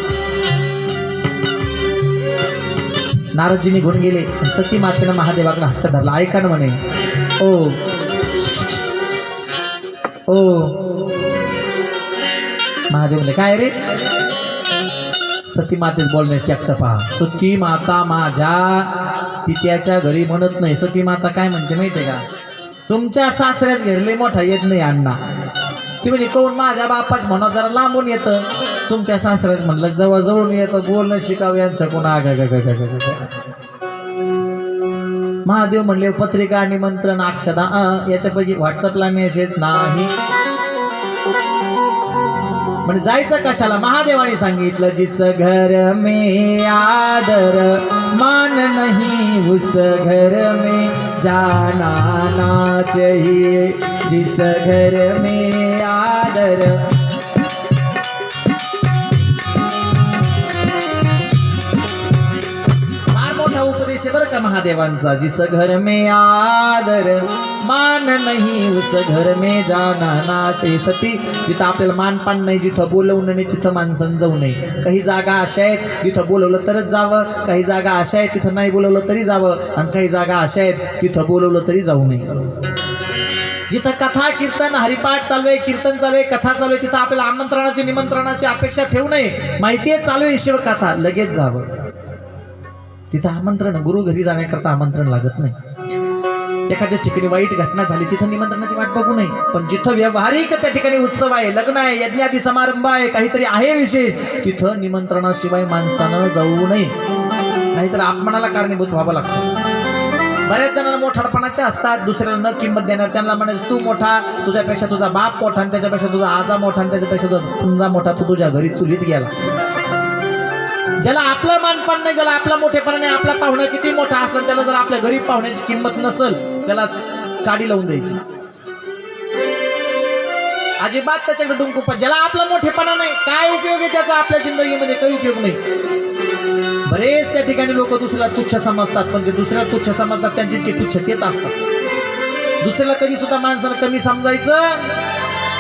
नारदजी निघून गेले. सती मातेनं महादेवाकडे हट्ट धरला. ऐका ना म्हणे, ओ महादेव म्हणले, काय रे? सती मातेच बोलण्यास टॅक्ट पहा. सती माता माझ्या पित्याच्या घरी म्हणत नाही. सती माता काय म्हणते माहितीये का? तुमच्या सासऱ्याच घरले मोठा येत नाही अण्णा. ती म्हणजे कोण माझ्या बापाच म्हणत जरा लांबून येतं, तुमच्या सासऱ्याच म्हणलं जवळ जवळून येतं. बोलणं शिकावं यांच्या कोणा. महादेव म्हणले, पत्रिका निमंत्रण अक्षदा याच्यापैकी व्हॉट्सअपला मेसेज नाही. म्हणजे जायचं कशाला? महादेवाने सांगितलं, जिस घर में आदर मान नहीं उस घर में जाना ना चाहिए. जिस घर में आदर. फार मोठा उपदेश आहे बरं का महादेवांचा. जिस घर में आदर मान नाही उस घर में जाना ना चाहिए. सती, जिथं आपल्याला मानपान नाही, जिथं बोलवणं नाही तिथं माणसं जाऊ नये. काही जागा अशा आहेत जिथं बोलवलं तरच जावं, काही जागा अशा आहेत तिथं नाही बोलवलं तरी जावं, आणि काही जागा अशा आहेत तिथं बोलवलं तरी जाऊ नये. जिथं कथा कीर्तन हरिपाठ चालू आहे, कीर्तन चालू आहे, कथा चालू आहे, तिथं आपल्याला आमंत्रणाची निमंत्रणाची अपेक्षा ठेवू नये. माहिती आहे चालू आहे शिवकथा, लगेच जावं. तिथं आमंत्रण, गुरु घरी जाण्याकरता आमंत्रण लागत नाही. एखाद्याच ठिकाणी वाईट घटना झाली तिथं निमंत्रणाची वाट बघू नये. पण जिथं व्यावहारिक त्या ठिकाणी उत्सव आहे, लग्न आहे, यज्ञादी समारंभ आहे, काहीतरी आहे विशेष, तिथं निमंत्रणाशिवाय माणसानं जाऊ नये. नाहीतर अपमानाला कारणीभूत व्हावं लागतं. बऱ्याच जणांना मोठाडपणाचे असतात, दुसऱ्याला न किंमत देणार. त्यांना म्हणायचं तू मोठा, तुझ्यापेक्षा तुझा बाप मोठा, आणि त्याच्यापेक्षा तुझा आजा मोठा, आणि त्याच्यापेक्षा तुझा पुंजा मोठा, तू तुझ्या घरी चुलीत गेला. ज्याला आपलं मानपान नाही, ज्याला आपला मोठेपणा नाही, आपला पाहुणा किती मोठा असला त्याला जर आपल्या गरीब पाहुण्याची किंमत नसेल, त्याला काडी लावून द्यायची. अजिबात त्याच्याकडे डुंकू पण. ज्याला आपला मोठेपणा नाही, काय उपयोग आहे त्याचा आपल्या जिंदगीमध्ये? काही उपयोग नाही. बरेच त्या ठिकाणी लोक दुसऱ्याला तुच्छ समजतात, पण जे दुसऱ्याला तुच्छ समजतात त्यांची इतके तुच्छ तेच असतात. दुसऱ्याला कधी सुद्धा माणसाला कमी समजायचं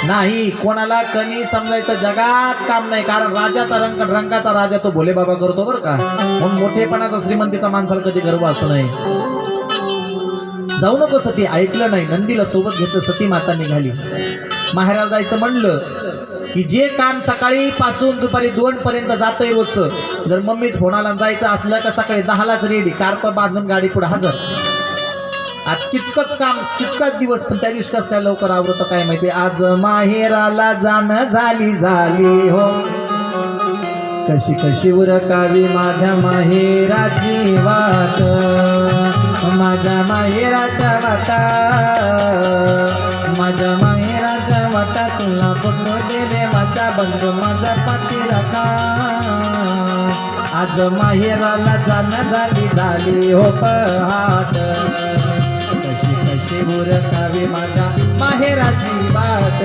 नाही, कोणाला कमी समजायचं जगात काम नाही. कारण राजाचा रंगाचा राजा तो भोले बाबा करतो बरं का. म्हणून मोठेपणाचा श्रीमंतीचा माणसाला कधी गर्व असू नये. जाऊ नको सती. ऐकलं नाही, नंदीला सोबत घेतलं. सती माता निघाली. माहेराला जायचं म्हणलं की जे काम सकाळी पासून दुपारी 2 पर्यंत जातंय रोजचं, जर मम्मीच फोनाला जायचं असलं का सकाळी 10लाच रेडी, कार्प बांधून गाडी पुढे हजर. तितकंच काम, तितकाच दिवस. पण त्या दिवशी कसं काय लवकर आवरतं काय माहिती. आज माहेराला जाणं झाली हो, कशी कशी उरकावी माझ्या माहेराची वाट. माझ्या माहेराच्या वाटा, माझ्या माहेराच्या वाटा, तुला बघ दे माझा बंधू माझा पाठी राखा. आज माहेराला जाणं झाली हो पहाट, कशी कशी उरकावी माझ्या माहेराची वाट.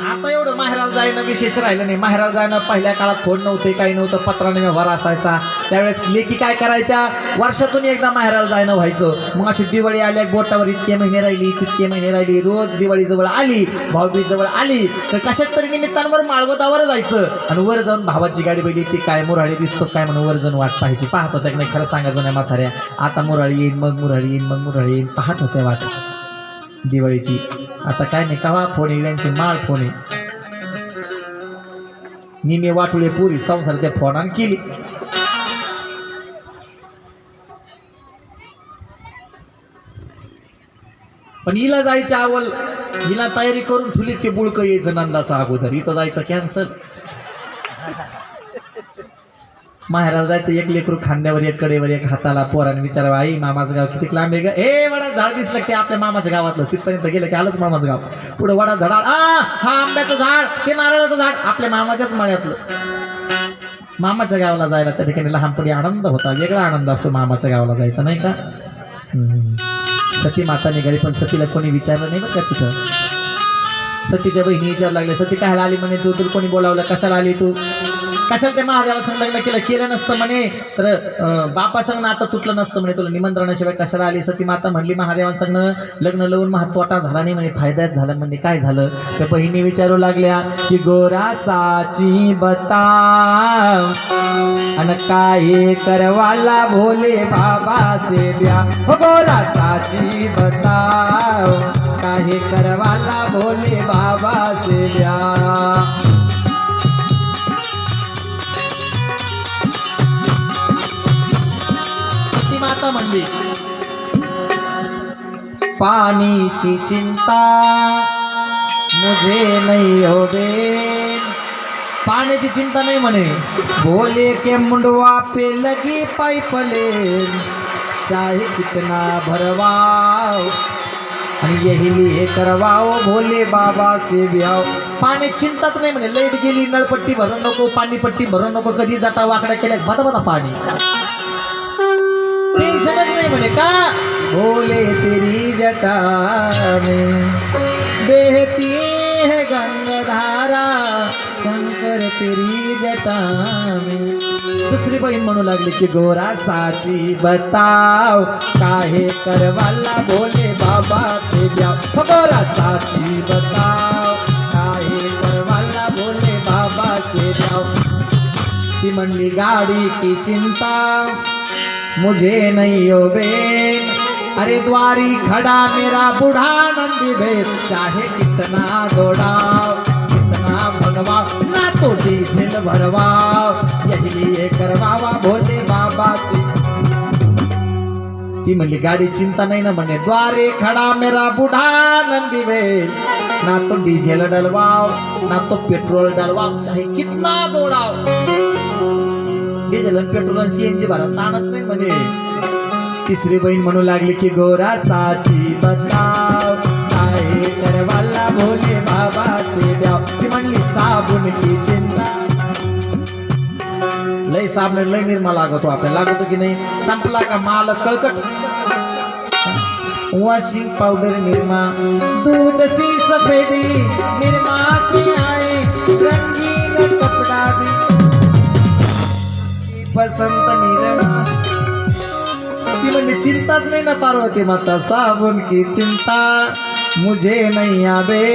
आता एवढं माहेराला जायनं विशेष राहिलं नाही. माहेराला जायनं पहिल्या काळात फोन नव्हते, काही नव्हतं, पत्राने व्यवहार असायचा. त्यावेळेस लेकी काय करायच्या, वर्षातून एकदा माहेराला जायनं व्हायचं. मग अशी दिवाळी आल्या, बोटावर इतके महिने राहिली, तितके महिने राहिली. रोज दिवाळी जवळ आली, भाऊबीज जवळ आली तर कशात तरी निमित्तांवर माळवतावर जायचं. आणि वर जाऊन भावाची गाडी बघितली ती काय मुराळी दिसतो काय म्हणून वर जाऊन वाट पाहायची. पाहत होत्या की नाही खरं सांगायचं नाही म्हाताऱ्या, आता मुराळी येईन, मग मुराळी येईन, मग मुराळी येईन. पाहत होत्या वाट दिवाळीची. आता काय नाही, कवा फोन येईल, माळ फोन आहे. निमे वाटुळे पुरी संसार त्या फोनान केली. पण हिला जायचं आवल, हिला तयारी करून ठुली ते बुळक यायचं नंदाचा अगोदर. इथं जायचं कॅन्सल. माहेराला जायचं, एक लेकरू खांद्यावर, एक कडेवर, एक हाताला. पोराने विचारावं आई मामाचं गाव किती लांब आहे ग? ए वडा झाड दिसलं की आपल्या मामाच्या गावातलं. तिथपर्यंत गेलं की आलंच मामाचं गाव. पुढे वडा झाड, हा आंब्याचं झाड, ते नारळाचं झाड, आपल्या मामाच्याच माळ्यातलं. मामाच्या गावाला जायला त्या ठिकाणी लहानपणी आनंद होता, वेगळा आनंद असतो मामाच्या गावाला जायचा, नाही का. सती माता निघाली, पण सतीला कोणी विचारलं नाही बरं का तिथं. सतीच्या बहिणी विचार लागले, सती कायला आली म्हणे, तू तुला कोणी बोलावलं, कशाला आली तू, कशाला त्या महादेवासंग लग्न केलं नसतं म्हणे, तर बापासंग आता तुटलं नसतं म्हणे, तुला निमंत्रणाशिवाय कशाला आली. सती माता म्हणली, महादेवांसंग लग्न लावून तोटा झाला नाही म्हणे, फायद्यात झालं म्हणजे. काय झालं? त्या बहिणी विचारू लागल्या की गोरा साची बताव अन काहे करवाला भोले बाबा से ब्या, हो गोरा साची बताव काहे करवाला भोले बाबा से ब्या. सती माता म्हणली, पानी की चिंता मुझे नहीं हो बे, पाण्याची चिंता नाही म्हणे, भोले के मुंडवा पे लगी पाइपले चाहे कितना भरवाओ आणि यही लिए करवाओ भोले बाबा से ब्याव. पाण्याची चिंताच नाही म्हणे, लाईट गेली नळपट्टी भरून नको, पाणीपट्टी भरून नको, कधी जाटा वाकड्या केल्या बदा बदा पाणी, टेन्शनच नाही म्हणे. का? भोले तेरी जटा में बहती है गंगाधारा, शंकर तेरी जटा में. दुसरी बहीण म्हणू लागली की गोरा साची बताव काहे करवाला भोले बाबा से ब्याव, हो गोरा साची बताव काहे करवाला भोले बाबा से ब्याव. ती म्हणली, गाडी की चिंता मुझे नहीं हो बे, अरे द्वारी खड़ा मेरा बूढ़ा नंदी भेद, चाहे कितना दौड़ाओ कितना भगवाओ ना तो डीजल भरवाओ, यही लिए करवावा भोले बाबा से. ती म्हणली, गाडी चिंता नाही ना म्हणे, द्वारे खड़ा मेरा बूढ़ा नंदी भेद, ना तो डीजल डलवाओ ना तो पेट्रोल डलवाओ, चाहे कितना दौड़ाओ. डिझेल पेट्रोल आणि सीएनजी भरा ताणच नाही म्हणे. तिसरी बहीण म्हणू लागली की गोरा साची बताव काहे करवाला भोले बाबा से ब्याव. ती म्हणली, साबुन की चिंता, लय साबण लय निर्मा लागतो, आपल्याला लागतो की नाही, संपला का माल कळकट, वॉशिंग पाउडर निरमा, दूध सी सफेदी निरमा से आए, रंगीन कपड़ा भी बसंत निरमा. ती म्हणली, चिंताच नाही ना पार्वती माता, साबुन की चिंता मुझे नहीं आवे,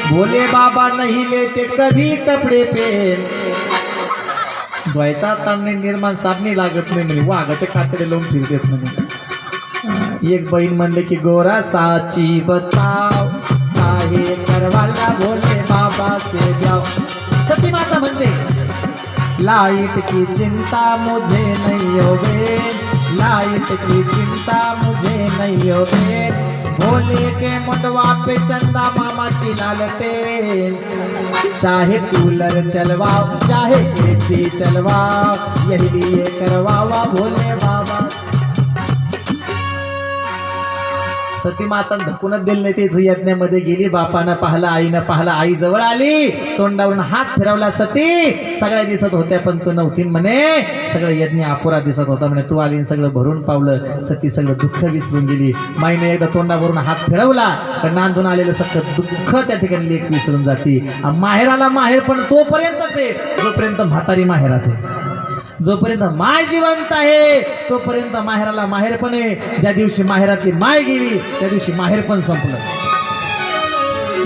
भोले बाबा नहीं लेते कभी कपडे पे. धुवायचा ताण निर्माण साबणी लागत नाही म्हणे, वाघाच्या कातडे लावून फिरतेत म्हणे. एक बहीण म्हणले की गोरा साची बताव काहे करवाला भोले बाबा से ब्याव. सती माता म्हणते, लाइट की चिंता मुझे नहीं होवे, लाइट की चिंता मुझे नहीं होवे, भोले के मुंडवा पे चंदा मामा की लालटे, चाहे कूलर चलवाओ चाहे एसी चलवाओ, यही लिए करवावा भोले बाबा. सती माता धकूनच दिल नाही, तेच यज्ञामध्ये गेली. बापानं पाहिलं, आईनं पाहिलं, आई जवळ आली, तोंडावरून हात फिरवला. सती सगळ्या दिसत होत्या पण तू नव्हती म्हणे, सगळं यज्ञ अपुरा दिसत होता म्हणे, तू आली सगळं भरून पावलं. सती सगळं दुःख विसरून गेली. माईने एकदा तोंडावरून हात फिरवला तर नांदून आलेलं सगळं दुःख त्या ठिकाणी लेख विसरून जाते. माहेराला माहेर पण तोपर्यंतच आहे जोपर्यंत म्हातारी माहेरात आहे, जोपर्यंत माय जिवंत आहे तोपर्यंत माहेराला माहेर पण आहे. ज्या दिवशी माहेरातली माय गेली त्या दिवशी माहेर पण संपलं.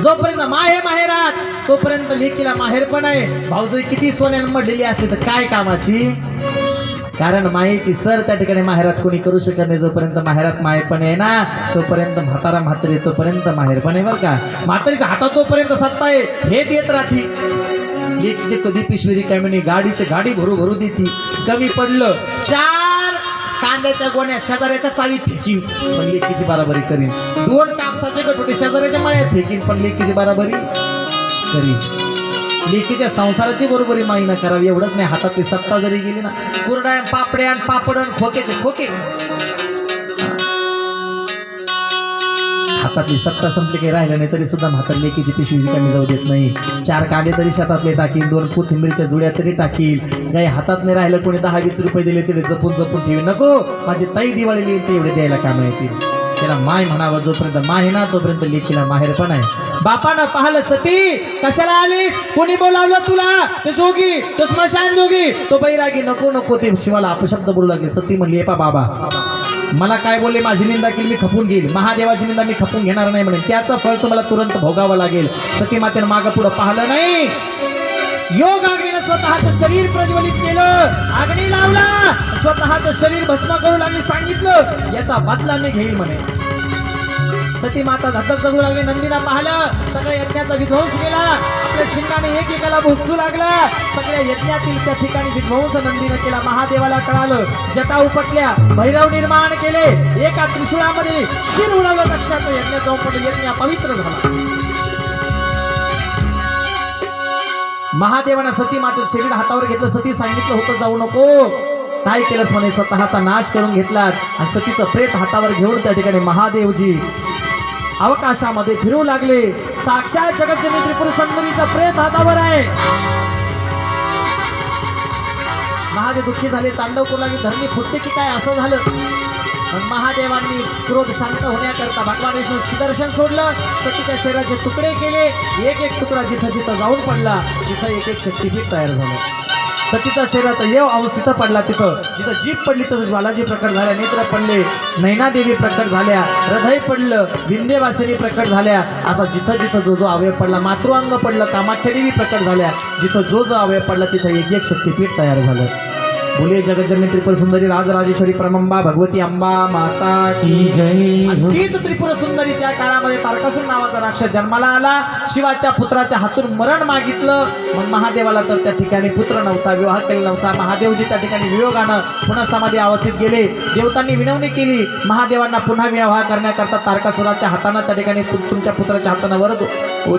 जोपर्यंत माय आहे माहेरात तोपर्यंत लेकीला माहेर पण आहे. भाऊजाई किती सोन्यानं मडलेली असली तर काय कामाची, कारण मायेची सर त्या ठिकाणी माहेरात कोणी करू शकत नाही. जोपर्यंत माहेरात माय पण आहे ना तोपर्यंत म्हातारा म्हातारी तोपर्यंत माहेर पण आहे. बरं का, म्हातारीच्या हातात तोपर्यंत सत्ता आहे हे देत राहती. लेकीचे कधी पिशवी रिकामी, गाडीचे गाडी भरू भरू देती. कमी पडलं 4 कांद्याच्या गोण्या शेजाऱ्याच्या चाळीत फेकीन पण लेकीची बराबरी करीन. 2 कापसाचे गटोटे शेजाऱ्याच्या मळ्यात फेकीन पण लेकीची बराबरी करीन. लेकीच्या संसाराची बरोबरी माईनं करावी. एवढंच नाही, हातातली सत्ता जरी गेली ना, कुरड्या पापड्या पापड खोक्याचे खोके, हातातली सत्ता संपली काही राहिलं नाही तरी सुद्धा म्हातारी लेकीची पिशवी कमी जाऊ देत नाही. 4 कांदे तरी शेतातले टाकील, 2 कोथिंबीरच्या जुड्या तरी टाकील. काही हातात नाही राहिलं, कोणी 10-20 रुपये दिले तेवढे जपून जपून ठेवी. नको माझी ताई दिवाळी येईल ते एवढे द्यायला कामं येतील. त्याला माय म्हणावं. जोपर्यंत माय ना तोपर्यंत लेकीला माहेर पण आहे. बापानं पाहिलं, सती कशाला आलीस, कोणी बोलावलं तुला? ते जोगी, तो स्मशान जोगी, तो बैरागी. नको नको, ते शिवाला अपशब्द बोलू लागले. सती म्हणली, पा बाबा, मला काय बोलले, माझी निंदा केली, मी खपून घेईल. महादेवाची निंदा मी खपून घेणार नाही म्हणे. त्याचं फळ तुम्हाला तुरंत भोगावं लागेल. सती मातेनं मागं पुढं पाहिलं नाही. योग अग्नीनं स्वतःचं शरीर प्रज्वलित केलं, अग्नी लावला, स्वतःचं शरीर भस्म करू लागली. सांगितलं, याचा बदला मी घेईल म्हणे. सती माता धगधग जगू लागली. नंदीना पाहिलं, सगळ्या यज्ञाचा विध्वंस केला. आपल्या शिंगाने एकेकाला भुकसू लागला. सगळ्या यज्ञातील त्या ठिकाणी विध्वंस नंदीनं केला. महादेवाला कळालं, जटा उपटल्या, भैरव निर्माण केले. एका त्रिशूळामध्ये शिर उडवलं. दक्षाचं यज्ञ जाऊन पडलं. यज्ञ पवित्र झाला. महादेवानं सती मातेचं शरीर हातावर घेतलं. सती सांगितलं होतं, जाऊ नको. काय केलंस म्हणे, स्वतःचा नाश करून घेतला. आणि सतीचं प्रेत हातावर घेऊन त्या ठिकाणी महादेवजी अवकाशामध्ये फिरू लागले. साक्षात जगज्जननी त्रिपुर सुंदरीचा प्रेत हातावर आहे. महादेव दुःखी झाले, तांडव करू लागले. धरणी फुटते की काय असं झालं. पण महादेवांनी क्रोध शांत होण्याकरता भगवान विष्णू सुदर्शन सोडलं. सतीच्या शरीराचे तुकडे केले. एक एक तुकडा जिथं जिथं जाऊन पडला, तिथं एक एक शक्तिपीठ तयार झालं. सतीच्या शरीराचा येव अवस्थित पडला. तिथं जिथं जीभ पडली तर ज्वालाजी प्रकट झाल्या, नेत्र पडले, नैनादेवी प्रकट झाल्या, हृदय पडलं, विंध्यवासिनी प्रकट झाल्या. असा जिथं जिथं जो जो अवयव पडला, मातृअंग पडलं, कामाख्यादेवी प्रकट झाल्या. जिथं जो जो अवयव पडला तिथं एक एक शक्तिपीठ तयार झालं. बोले जगज्जननी त्रिपुर सुंदरी राजराजेश्वरी परमंबा भगवती अंबा माता की जय. तीच त्रिपुर सुंदरी त्या काळामध्ये तारकासूर नावाचा राक्षस जन्माला आला. शिवाच्या पुत्राच्या हातून मरण मागितलं. मग महादेवाला तर त्या ठिकाणी पुत्र नव्हता, विवाह केला नव्हता. महादेवजी त्या ठिकाणी वियोगानं पुन्हा समाधी अवस्थेत गेले. देवतांनी विनवणी केली महादेवांना पुन्हा विवाह करण्याकरता. तारकासुराच्या हातानं त्या ठिकाणी तुमच्या पुत्राच्या हातानं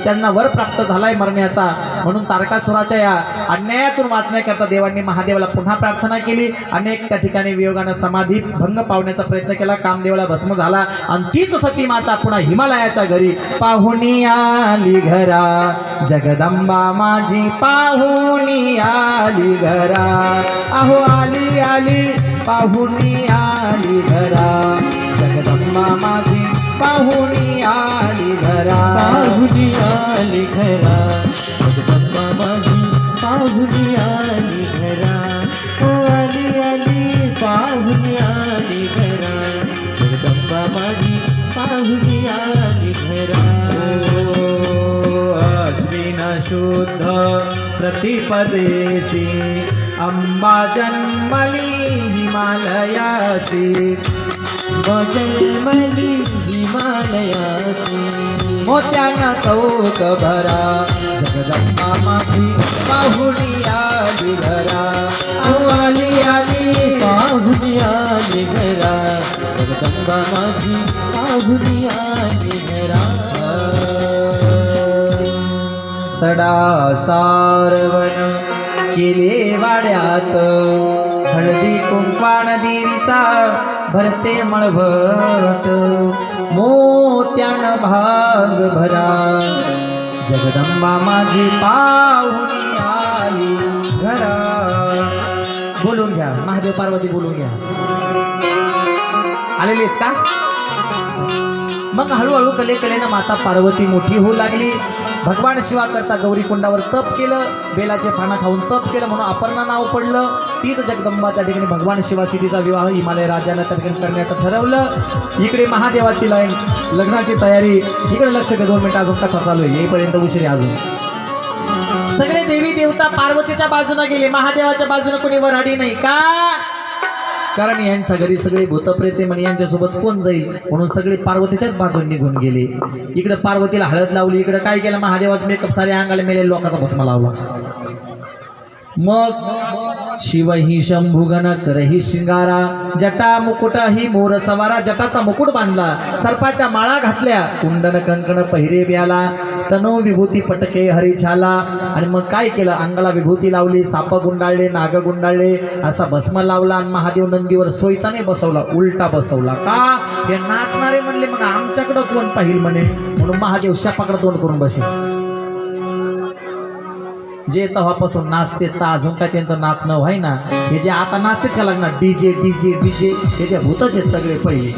त्यांना वर प्राप्त झालाय मरण्याचा. म्हणून तारकासुराच्या या अन्यायातून वाचण्याकरता देवांनी महादेवाला पुन्हा प्रार्थना केली. अनेक त्या ठिकाणी वियोगानं समाधी भंग पावण्याचा प्रयत्न केला. कामदेवाला भस्म झाला. आणि तीच सती माता पुन्हा हिमालयाच्या घरी पाहुणी आली घरा. जगदंबा माझी पाहुणी आली घरा. अहो आली आली पाहुणी आली घरा. जगदंबा माझी पाहुणी आली घरा. पाहुणी आली घरा. जगदंबा माझी पाहुणी आली घरा. ओ आली आली पाहुणी आली घरा. जगदंबा माझी पाहुणी आली घरा. अश्विन शुद्ध प्रतिपदेशी अंबा जन्मली हिमालयासी. जन्मली हिमालयासी. मोत्यानं चौक भरा. जगदंबा माझी पाहुणी आली घरा. आली आली पाहुणी आली घरा. जगदंबा माझी पाहुणी आली घरा. सडा सारवण केले वाड्यात. हळदी कुंकवान देवीचा भरते मळभट. मोत्यान भाग भरा. जगदंबा माझी पाहुणी आली घरा. बोलून घ्या, महादेव पार्वती बोलून घ्या. आलेली आहेत का? मग हळूहळू कलेनं माता पार्वती मोठी होऊ लागली. भगवान शिवा करता गौरी कुंडावर तप केलं. बेलाचे पानं खाऊन तप केलं म्हणून अपर्णा नाव पडलं. तीच जगदंबा त्या ठिकाणी भगवान शिवाशी तिचा विवाह हिमालय राजानं त्या ठिकाणी करण्याचं ठरवलं. इकडे महादेवाची लाईन, लग्नाची तयारी. इकडे लक्ष द्या, 2 मिनिटं अजून कथा चालू आहे. येईपर्यंत उशीर आहे अजून. सगळे देवी देवता पार्वतीच्या बाजूने गेले, महादेवाच्या बाजूने कोणी वराडी नाही. का? कारण यांच्या घरी सगळे भूतप्रेते म्हणे यांच्यासोबत कोण जाईल, म्हणून सगळे पार्वतीच्याच बाजूने निघून गेले. इकडे पार्वतीला हळद लावली. इकडे काय केलं, महादेवाचा मेकअप सारे अंगाला मेले लोकांचा भस्म लावला. मग शिव ही शंभुगण करही शिंगारा. जटा मुकुट ही मोर सवारा. जटाचा मुकुट बांधला, सर्पाच्या माळा घातल्या, कुंडन कंकण पहिरे ब्याला, तनो विभूती पटके हरी छाला. आणि मग काय केलं, अंगाला विभूती लावली, साप गुंडाळले, नाग गुंडाळले, असा भस्म लावला. आणि महादेव नंदीवर सोयीचा नाही बसवला, उलटा बसवला. का? हे नाचणारे म्हणले मग आमच्याकडं कोण पाहिल म्हणे, म्हणून महादेव शापाकडे तोंड करून बसे. जे तेव्हापासून नाचते तर अजून काय त्यांचं नाचणं व्हाय ना. हे जे आता नाचते त्या लग्नात डीजे डीजे डीजे, हे जे भूतच आहेत सगळे पहिले.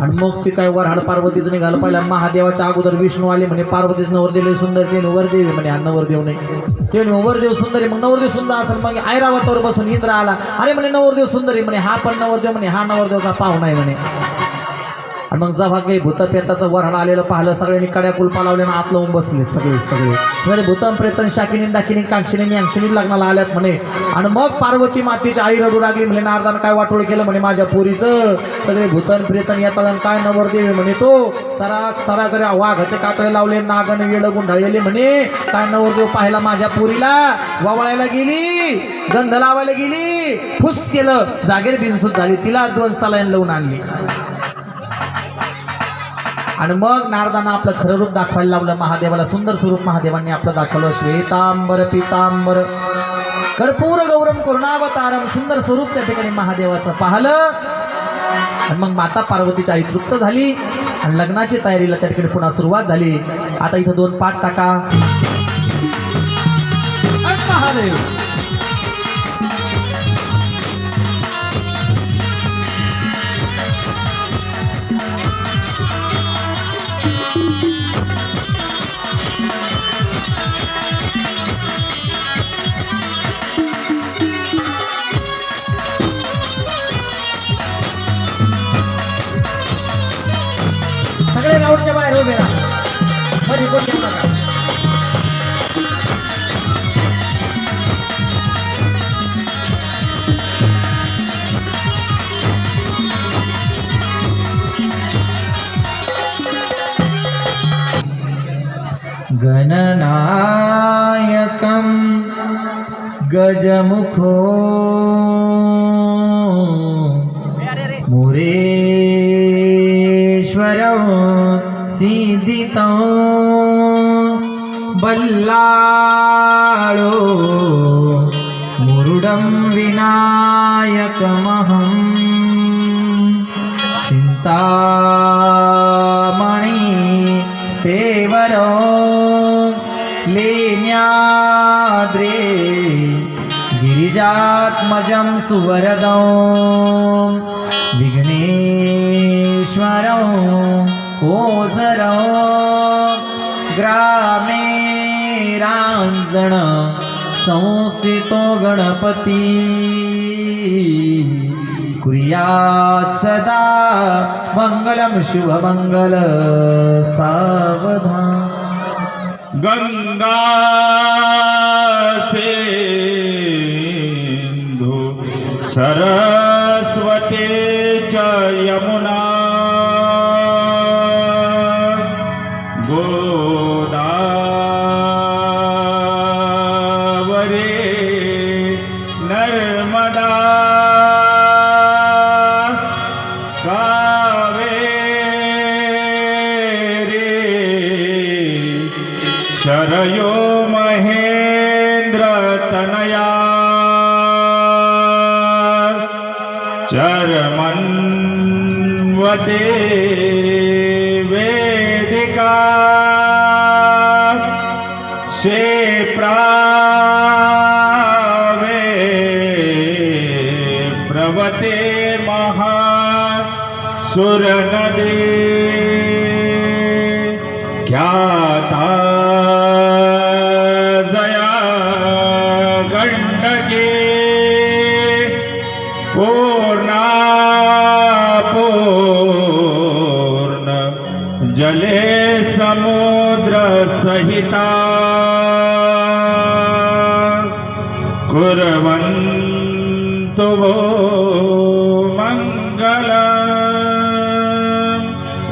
आणि मग ते काय वरहाड पार्वतीचं निघालं. पहिल्या महादेवाच्या अगोदर विष्णू आले म्हणे पार्वतीच नवरदेव लय सुंदर, ते नवरदेव म्हणे हा नवरदेव नाही, ते नवरदेव सुंदर आहे. मग नवरदेव सुंदर असेल मग ऐरावतावर बसून इंद्र आला, अरे म्हणे नवरदेव सुंदर आहे म्हणे, हा पण नवरदेव म्हणे, हा नवरदेवचा पाहुणा आहे म्हणे. आणि मग जेव्हा काही भूतप्रेताचं वरहाड आलेलं पाहिलं, सगळ्यांनी कड्या कुलपा लावल्या आत लावून बसलेत सगळे म्हणजे भूतम प्रेतन शाकिनी डाकिनी काक्षिणी अंक्षिणी लग्नाला आल्यात म्हणे. आणि मग पार्वती मातेची आई रडू लागली म्हणे नारदानं काय वाटोळ केलं म्हणे माझ्या पोरीचं, सगळे भूतन प्रेतन येतात आणि काय नवरदेव आहे म्हणे तो, सरा तरी वाघाचे कातळे लावले, नागन वेळ गुंढाळले म्हणे, काय नवरदेव पाहिला माझ्या पोरीला, वावळायला गेली, गंध लावायला गेली, फुस केलं, जागेर बिनसूत झाली, तिला 2 सलाईन लावून आणली. आणि मग नारदांना आपलं खरं रूप दाखवायला लावलं महादेवाला. सुंदर स्वरूप महादेवांनी आपलं दाखवलं. श्वेतांबर पितांबर कर्पूर गौरम करुणावतारम, सुंदर स्वरूप त्या ठिकाणी महादेवाचं पाहिलं. आणि मग माता पार्वतीची आई तृप्त झाली आणि लग्नाची तयारीला त्या ठिकाणी पुन्हा सुरुवात झाली. आता इथं 2 पाठ टाका. महादेव सगळे राऊंडच्या बाहेर उभे राहा, मध्ये कोण येऊ नका. गणनायकं गजमुखो मुरेश्वरं सिद्धितं बल्लाळो मुरुडं विनायकमहं चिंतामणि स्तेवरो लेण्याद्रे गिरिजात्मजं सुवरदं विघ्नेश्वरं कोसरं ग्रामे रांजण संस्थितो गणपती कुर्यात् सदा मंगलम शुभमंगल सावधान. गंगा सिंधु सरस्वती च यमुना गोदावरी नर्मदा शरयो महेंद्र तनया चरमन्वते वेदिका क्षेप्रावे प्रवते महासुरनदी ख्याता जया गंडकी पूर्ण जले समुद्र सहिता कुर्वन्तु वो मंगलम्.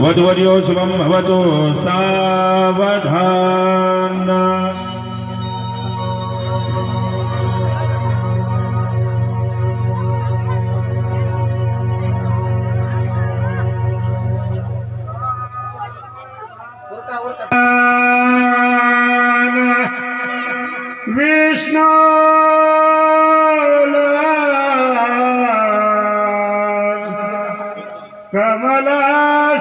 वधूवर्यो शुभं भवतु सावधान. विष्णु कमला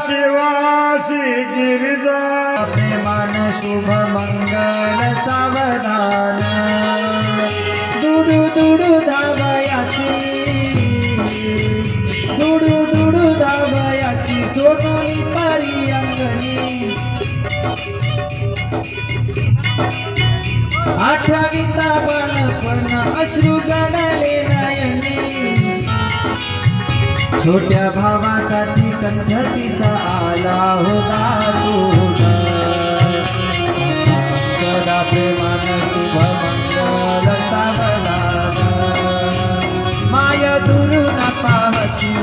शिवासी गिरिजा प्रेमान शुभ मंगल सावधान. दुडू दुडू धावयाची दुडू दुडू धावयाची लोटली पारी अंगणी आठवीता बालपण अश्रू जडले नयनी छोट्या भावासाठी कंठतीचा आला होता तुझा सदा प्रेमान शुभ मंगल सावला माय दुरून पाहती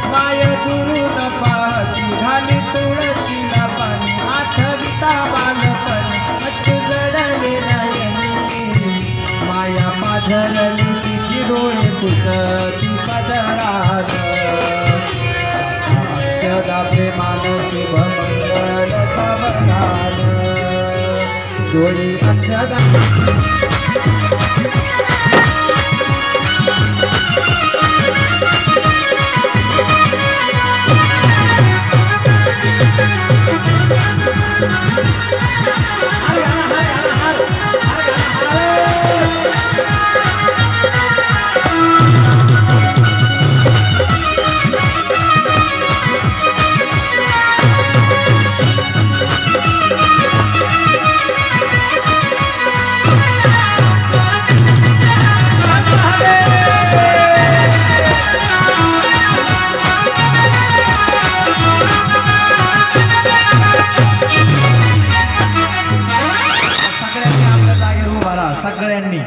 माय दुरून पाहती घाली तुळशीला पाणी आठविता बालपण अश्रू जडले नयनी माया पाझरली तिची डोळे पुसती पदरात सदा प्रेमान शुभ मंगल सावधान डोळी अक्षदा सगळ्यांनी